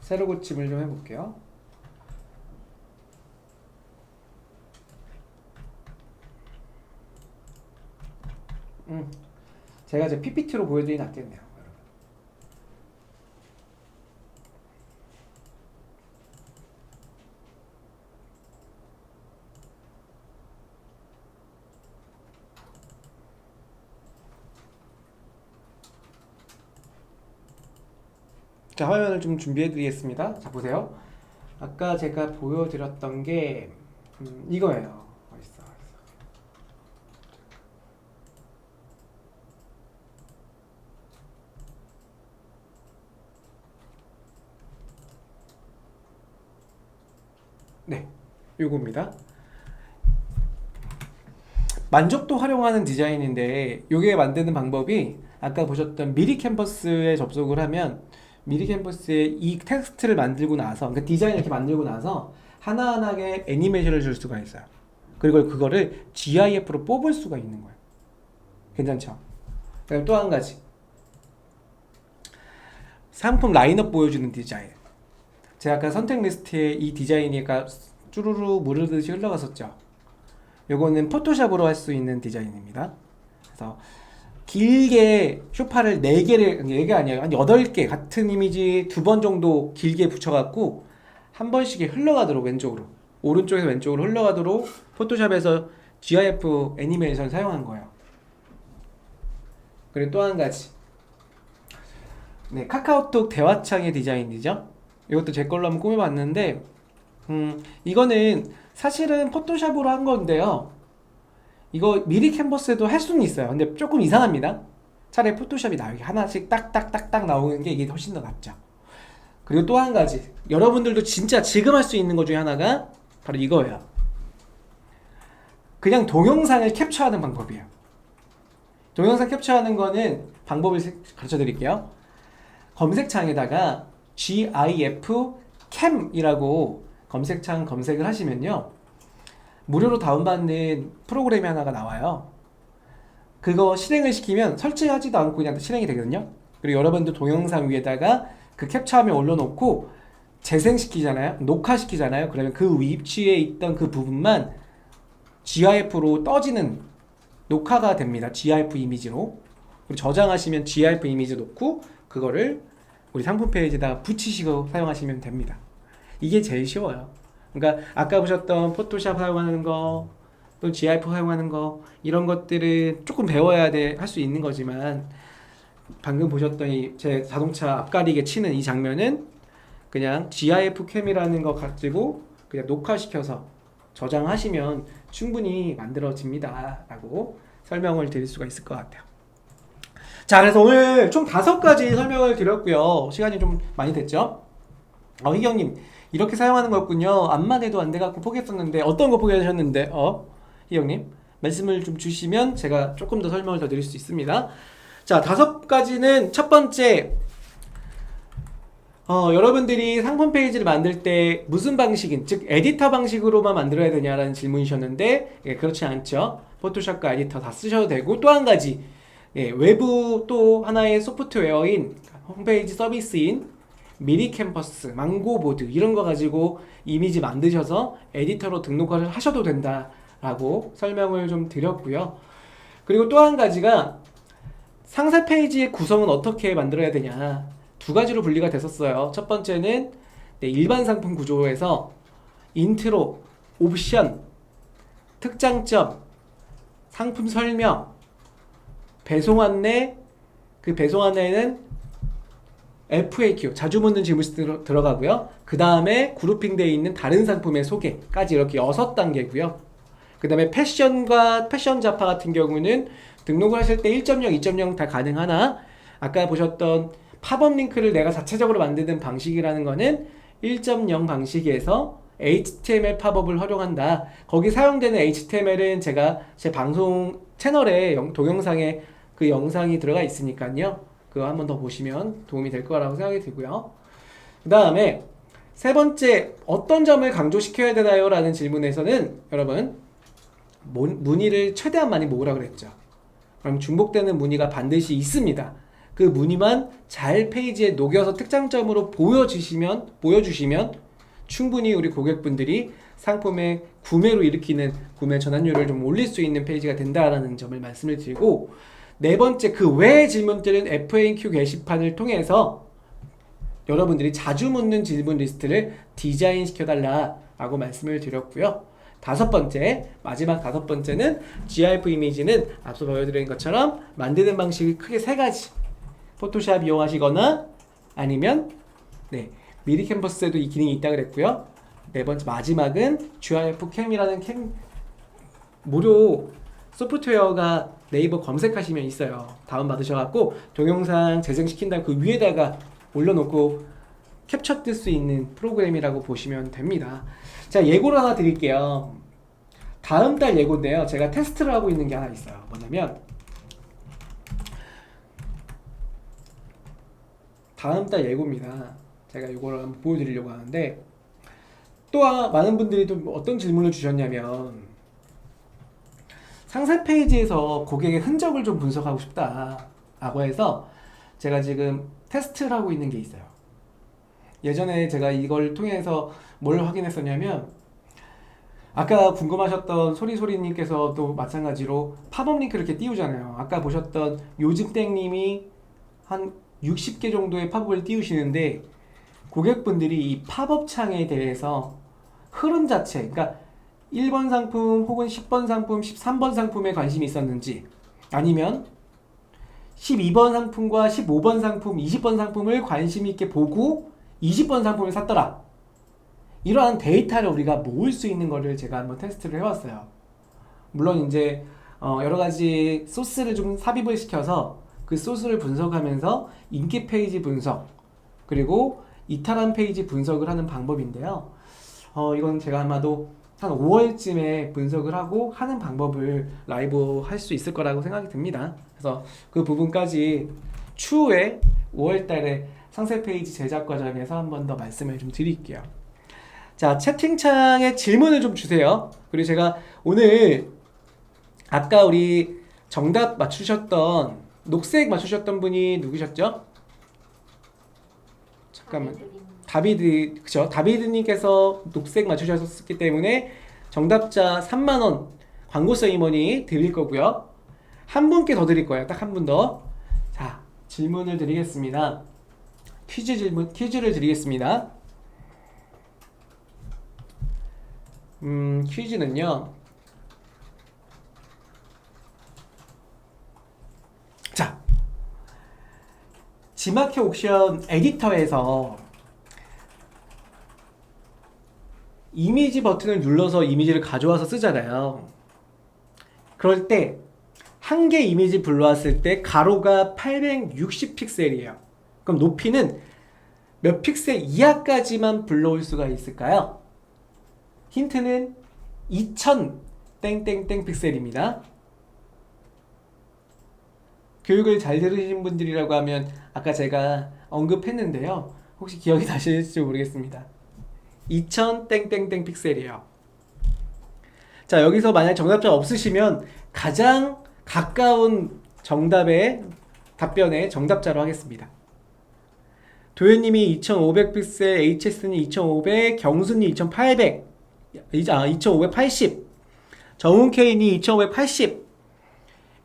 새로 고침을 좀 해볼게요. 제가 제 PPT로 보여드리기 낫겠네요, 여러분. 자, 화면을 좀 준비해드리겠습니다. 자, 보세요. 아까 제가 보여드렸던 게 이거예요. 어딨어. 네, 요겁니다. 만족도 활용하는 디자인인데 요게 만드는 방법이 아까 보셨던 미리 캔버스에 접속을 하면 미리 캔버스에 이 텍스트를 만들고 나서 그러니까 디자인을 이렇게 만들고 나서 하나하나게 애니메이션을 줄 수가 있어요. 그리고 그거를 GIF로 뽑을 수가 있는 거예요. 괜찮죠? 그리고 또 한 가지 상품 라인업 보여주는 디자인. 제가 아까 선택 리스트에 이 디자인이 쭈루루 무르듯이 흘러갔었죠. 요거는 포토샵으로 할 수 있는 디자인입니다. 그래서 길게 쇼파를 4개를 4개 아니에요. 한 8개 같은 이미지 2번 정도 길게 붙여갖고 한 번씩 흘러가도록 왼쪽으로 오른쪽에서 왼쪽으로 흘러가도록 포토샵에서 GIF 애니메이션 사용한 거예요. 그리고 또 한 가지 네, 카카오톡 대화창의 디자인이죠. 이것도 제 걸로 한번 꾸며봤는데 이거는 사실은 포토샵으로 한 건데요. 이거 미리 캔버스에도 할 수는 있어요. 근데 조금 이상합니다. 차라리 포토샵이 나오게 하나씩 딱딱딱딱 나오는 게 이게 훨씬 더 낫죠. 그리고 또 한 가지 여러분들도 진짜 지금 할 수 있는 것 중에 하나가 바로 이거예요. 그냥 동영상을 캡처하는 방법이에요. 동영상 캡처하는 거는 방법을 가르쳐 드릴게요. 검색창에다가 GIF 캠이라고 검색창 검색을 하시면요 무료로 다운받는 프로그램이 하나가 나와요. 그거 실행을 시키면 설치하지도 않고 그냥 실행이 되거든요. 그리고 여러분들 동영상 위에다가 그 캡처하면 올려놓고 재생시키잖아요. 녹화시키잖아요. 그러면 그 위치에 있던 그 부분만 GIF로 떠지는 녹화가 됩니다. GIF 이미지로. 그리고 저장하시면 GIF 이미지 놓고 그거를 우리 상품 페이지에다가 붙이시고 사용하시면 됩니다. 이게 제일 쉬워요. 그러니까 아까 보셨던 포토샵 사용하는 거, 또 GIF 사용하는 거 이런 것들은 조금 배워야 할 수 있는 거지만 방금 보셨던 이 제 자동차 앞가리개 치는 이 장면은 그냥 GIF 캠이라는 거 가지고 그냥 녹화시켜서 저장하시면 충분히 만들어집니다 라고 설명을 드릴 수가 있을 것 같아요. 자, 그래서 오늘 총 5가지 설명을 드렸고요. 시간이 좀 많이 됐죠? 희경님 이렇게 사용하는 거였군요. 암만 해도 안 돼갖고 포기했었는데 어떤 거 포기하셨는데 희경님 말씀을 좀 주시면 제가 조금 더 설명을 더 드릴 수 있습니다. 자, 5가지는 첫 번째 여러분들이 상품 페이지를 만들 때 무슨 방식인 즉 에디터 방식으로만 만들어야 되냐라는 질문이셨는데 그렇지 않죠. 포토샵과 에디터 다 쓰셔도 되고 또 한 가지 외부 또 하나의 소프트웨어인 홈페이지 서비스인 미리 캔버스, 망고보드 이런 거 가지고 이미지 만드셔서 에디터로 등록을 하셔도 된다라고 설명을 좀 드렸고요. 그리고 또 한 가지가 상세 페이지의 구성은 어떻게 만들어야 되냐 2가지로 분리가 됐었어요. 첫 번째는 일반 상품 구조에서 인트로, 옵션, 특장점, 상품 설명, 배송 안내, 배송 안내는 FAQ, 자주 묻는 질문이 들어가고요. 그 다음에 그룹핑되어 있는 다른 상품의 소개까지 이렇게 6단계고요. 그 다음에 패션과 패션 잡화 같은 경우는 등록을 하실 때 1.0, 2.0 다 가능하나 아까 보셨던 팝업 링크를 내가 자체적으로 만드는 방식이라는 거는 1.0 방식에서 HTML 팝업을 활용한다. 거기 사용되는 HTML은 제가 제 방송 채널에 동영상에 그 영상이 들어가 있으니까요. 그거 한번 더 보시면 도움이 될 거라고 생각이 들고요. 그 다음에 세 번째, 어떤 점을 강조시켜야 되나요? 라는 질문에서는 여러분 문의를 최대한 많이 모으라 그랬죠. 그럼 중복되는 문의가 반드시 있습니다. 그 문의만 잘 페이지에 녹여서 특장점으로 보여주시면 충분히 우리 고객분들이 상품의 구매로 일으키는 구매 전환율을 좀 올릴 수 있는 페이지가 된다라는 점을 말씀을 드리고, 네 번째, 그 외의 질문들은 FAQ 게시판을 통해서 여러분들이 자주 묻는 질문 리스트를 디자인 시켜달라라고 말씀을 드렸고요. 다섯 번째, 마지막 다섯 번째는 GIF 이미지는 앞서 보여드린 것처럼 만드는 방식이 크게 세 가지. 포토샵 이용하시거나 아니면 미리 캔버스에도 이 기능이 있다 그랬고요. 네 번째, 마지막은 GIF 캠이라는 무료 소프트웨어가 네이버 검색하시면 있어요. 다운받으셔갖고 동영상 재생시킨 다음 그 위에다가 올려놓고 캡처 뜰 수 있는 프로그램이라고 보시면 됩니다. 자, 예고를 하나 드릴게요. 다음 달 예고인데요. 제가 테스트를 하고 있는 게 하나 있어요. 뭐냐면 다음 달 예고입니다. 제가 이거를 한번 보여드리려고 하는데, 또 많은 분들이 또 어떤 질문을 주셨냐면 상세 페이지에서 고객의 흔적을 좀 분석하고 싶다라고 해서 제가 지금 테스트를 하고 있는 게 있어요. 예전에 제가 이걸 통해서 뭘 확인했었냐면, 아까 궁금하셨던 소리소리님께서도 마찬가지로 팝업 링크 이렇게 띄우잖아요. 아까 보셨던 요즘땡님이 한 60개 정도의 팝업을 띄우시는데, 고객분들이 이 팝업 창에 대해서 흐름 자체, 그러니까 1번 상품 혹은 10번 상품, 13번 상품에 관심이 있었는지, 아니면 12번 상품과 15번 상품, 20번 상품을 관심 있게 보고 20번 상품을 샀더라. 이러한 데이터를 우리가 모을 수 있는 거를 제가 한번 테스트를 해봤어요. 물론 이제 여러 가지 소스를 좀 삽입을 시켜서 그 소스를 분석하면서 인기 페이지 분석, 그리고 이탈한 페이지 분석을 하는 방법인데요. 이건 제가 아마도 한 5월쯤에 분석을 하고 하는 방법을 라이브 할 수 있을 거라고 생각이 듭니다. 그래서 그 부분까지 추후에 5월달에 상세 페이지 제작 과정에서 한 번 더 말씀을 좀 드릴게요. 자, 채팅창에 질문을 좀 주세요. 그리고 제가 오늘 아까 우리 정답 맞추셨던 녹색 맞추셨던 분이 누구셨죠? 잠깐만. 그쵸? 다비드님께서 녹색 맞추셨기 때문에 정답자 3만원 광고성 임원이 드릴 거고요. 한 분께 더 드릴 거예요. 딱 한 분 더. 자, 질문을 드리겠습니다. 퀴즈를 드리겠습니다. 퀴즈는요. 자, 지마켓 옥션 에디터에서 이미지 버튼을 눌러서 이미지를 가져와서 쓰잖아요. 그럴 때 한 개 이미지 불러왔을 때 가로가 860 픽셀이에요. 그럼 높이는 몇 픽셀 이하까지만 불러올 수가 있을까요? 힌트는 2000 땡땡땡 픽셀입니다. 교육을 잘 들으신 분들이라고 하면 아까 제가 언급했는데요. 혹시 기억이 나실지 모르겠습니다. 2000 땡땡땡 픽셀이에요. 자, 여기서 만약 정답자 없으시면 가장 가까운 답변에 정답자로 하겠습니다. 도현님이 2500 픽셀, HS님 2500, 경수님 2800, 2580, 정훈케이님 2580,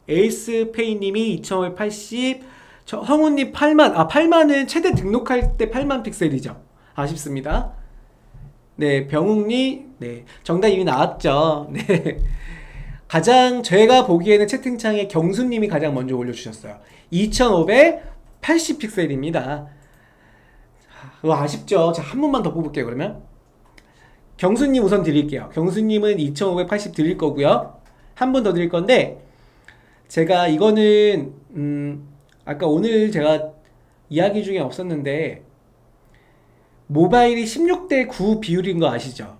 에이스페이님이 2580, 성훈님 8만, 8만은 최대 등록할 때 8만 픽셀이죠. 아쉽습니다. 네, 병웅님, 네, 정답 이미 나왔죠. 네. 가장 제가 보기에는 채팅창에 경수님이 가장 먼저 올려주셨어요. 2580 픽셀입니다. 아쉽죠. 자, 한 번만 더 뽑을게요. 그러면 경수님 우선 드릴게요. 경수님은 2580 드릴 거고요. 한 번 더 드릴 건데, 제가 이거는 아까 오늘 제가 이야기 중에 없었는데, 모바일이 16대 9 비율인 거 아시죠?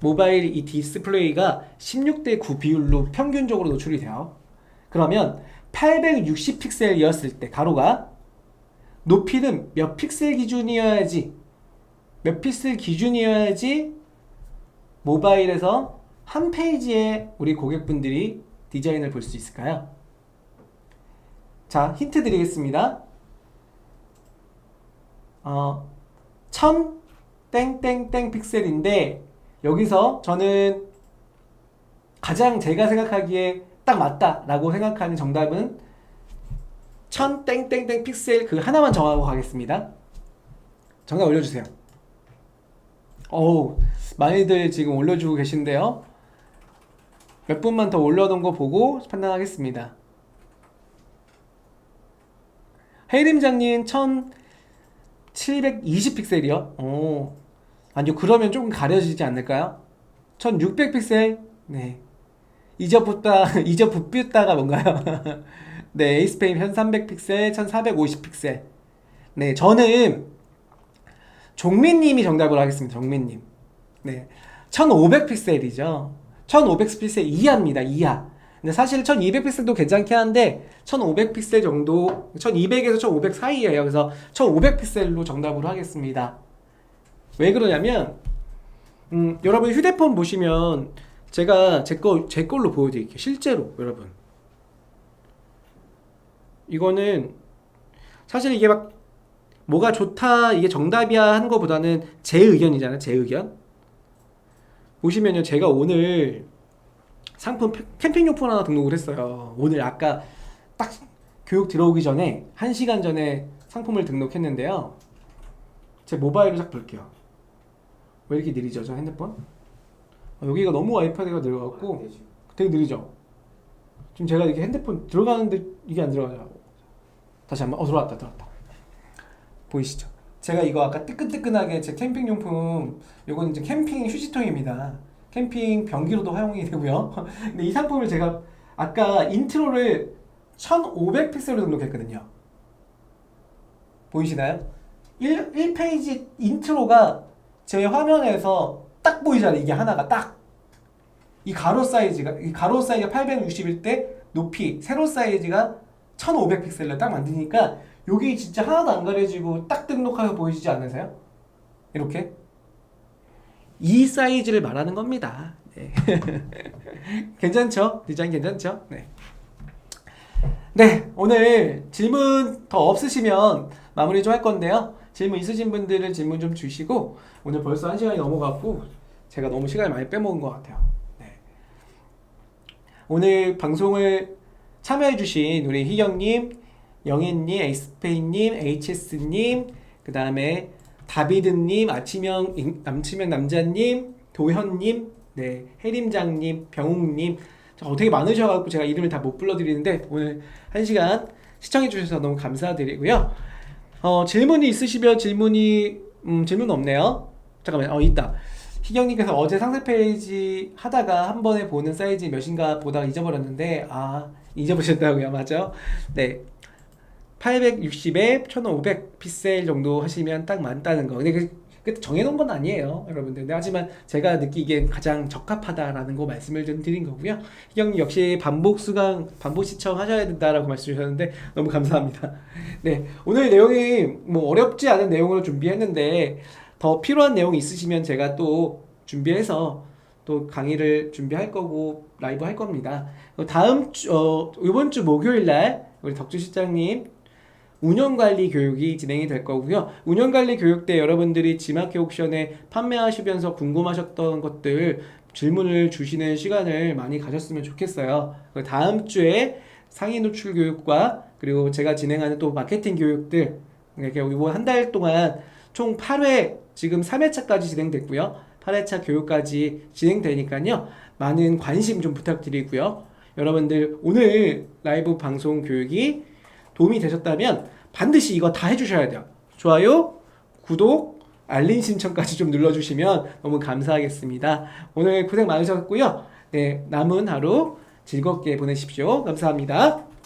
모바일 이 디스플레이가 16대 9 비율로 평균적으로 노출이 돼요. 그러면 860 픽셀이었을 때 가로가 높이는 몇 픽셀 기준이어야지 몇 픽셀 기준이어야지 모바일에서 한 페이지에 우리 고객분들이 디자인을 볼 수 있을까요? 자, 힌트 드리겠습니다. 1000 땡땡땡 픽셀인데 여기서 저는 가장 제가 생각하기에 딱 맞다라고 생각하는 정답은 1000 땡땡땡 픽셀 그 하나만 정하고 가겠습니다. 정답 올려주세요. 어우, 많이들 지금 올려주고 계신데요. 몇 분만 더 올려놓은 거 보고 판단하겠습니다. 해림장님 1720 픽셀이요? 오, 아니요, 그러면 조금 가려지지 않을까요? 1600 픽셀? 네. 이저붓뷰다가 뭔가요? 네, 에이스페임 1300 픽셀, 1450 픽셀. 네, 저는 종민님이 정답으로 하겠습니다. 종민님. 네, 1500 픽셀이죠. 1500 픽셀 이하입니다. 이하. 근데 사실 1200 픽셀도 괜찮긴 한데 1500 픽셀 정도, 1200에서 1500 사이에요. 그래서 1500 픽셀로 정답으로 하겠습니다. 왜 그러냐면 여러분 휴대폰 보시면 제가 제 걸로 보여드릴게요. 실제로 여러분 이거는 사실 이게 막 뭐가 좋다 이게 정답이야 하는 것보다는 제 의견이잖아요. 제 의견. 보시면요, 제가 오늘 상품 캠핑용품 하나 등록을 했어요. 오늘 아까 딱 교육 들어오기 전에 1시간 전에 상품을 등록했는데요. 제 모바일로 딱 볼게요. 왜 이렇게 느리죠, 저 핸드폰? 여기가 너무 와이파이가 느려갖고 되게 느리죠. 지금 제가 이렇게 핸드폰 들어가는데 이게 안 들어가요. 다시 한번 들어왔다. 보이시죠? 제가 이거 아까 뜨끈뜨끈하게 제 캠핑용품, 요거는 이제 캠핑 휴지통입니다. 캠핑 변기로도 활용이 되고요. 근데 이 상품을 제가 아까 인트로를 1500 픽셀로 등록했거든요. 보이시나요? 1페이지 인트로가 제 화면에서 딱 보이잖아요. 이게 하나가 딱. 이 가로 사이즈가 860일 때 높이, 세로 사이즈가 1500 픽셀로 딱 만드니까 여기 진짜 하나도 안 가려지고 딱 등록하게 보이시지 않으세요? 이렇게 이 사이즈를 말하는 겁니다. 네. 괜찮죠? 디자인 괜찮죠? 네. 네, 오늘 질문 더 없으시면 마무리 좀 할 건데요. 질문 있으신 분들은 질문 좀 주시고, 오늘 벌써 1시간이 넘어갔고 제가 너무 시간을 많이 빼먹은 것 같아요. 네. 오늘 방송을 참여해주신 우리 희경님, 영애님, 에이스페이님, HS님, 그 다음에 다비드님, 남치명 남자님, 도현님, 네, 해림장님, 병욱님, 되게 많으셔가지고 제가 이름을 다 못 불러드리는데 오늘 1시간 시청해주셔서 너무 감사드리고요. 질문이 있으시면 질문 없네요. 잠깐만요. 있다. 희경님께서 어제 상세 페이지 하다가 한 번에 보는 사이즈 몇인가 보다가 잊어버렸는데, 잊어버렸다고요? 맞죠? 네. 860에 1500 픽셀 정도 하시면 딱 맞다는 거. 근데 그 정해놓은 건 아니에요, 여러분들. 근데 하지만 제가 느끼기엔 가장 적합하다라는 거 말씀을 좀 드린 거고요. 희경님 역시 반복 시청 하셔야 된다라고 말씀 주셨는데 너무 감사합니다. 네, 오늘 내용이 뭐 어렵지 않은 내용으로 준비했는데 더 필요한 내용이 있으시면 제가 또 준비해서 또 강의를 준비할 거고 라이브 할 겁니다. 이번 주 목요일 날 우리 덕주 실장님 운영관리 교육이 진행이 될 거고요. 운영관리 교육 때 여러분들이 지마켓 옥션에 판매하시면서 궁금하셨던 것들 질문을 주시는 시간을 많이 가졌으면 좋겠어요. 다음 주에 상위 노출 교육과 그리고 제가 진행하는 또 마케팅 교육들, 이렇게 이번 한 달 동안 총 8회, 지금 3회차까지 진행됐고요. 8회차 교육까지 진행되니까요. 많은 관심 좀 부탁드리고요. 여러분들 오늘 라이브 방송 교육이 도움이 되셨다면 반드시 이거 다 해주셔야 돼요. 좋아요, 구독, 알림 신청까지 좀 눌러주시면 너무 감사하겠습니다. 오늘 고생 많으셨고요. 네, 남은 하루 즐겁게 보내십시오. 감사합니다.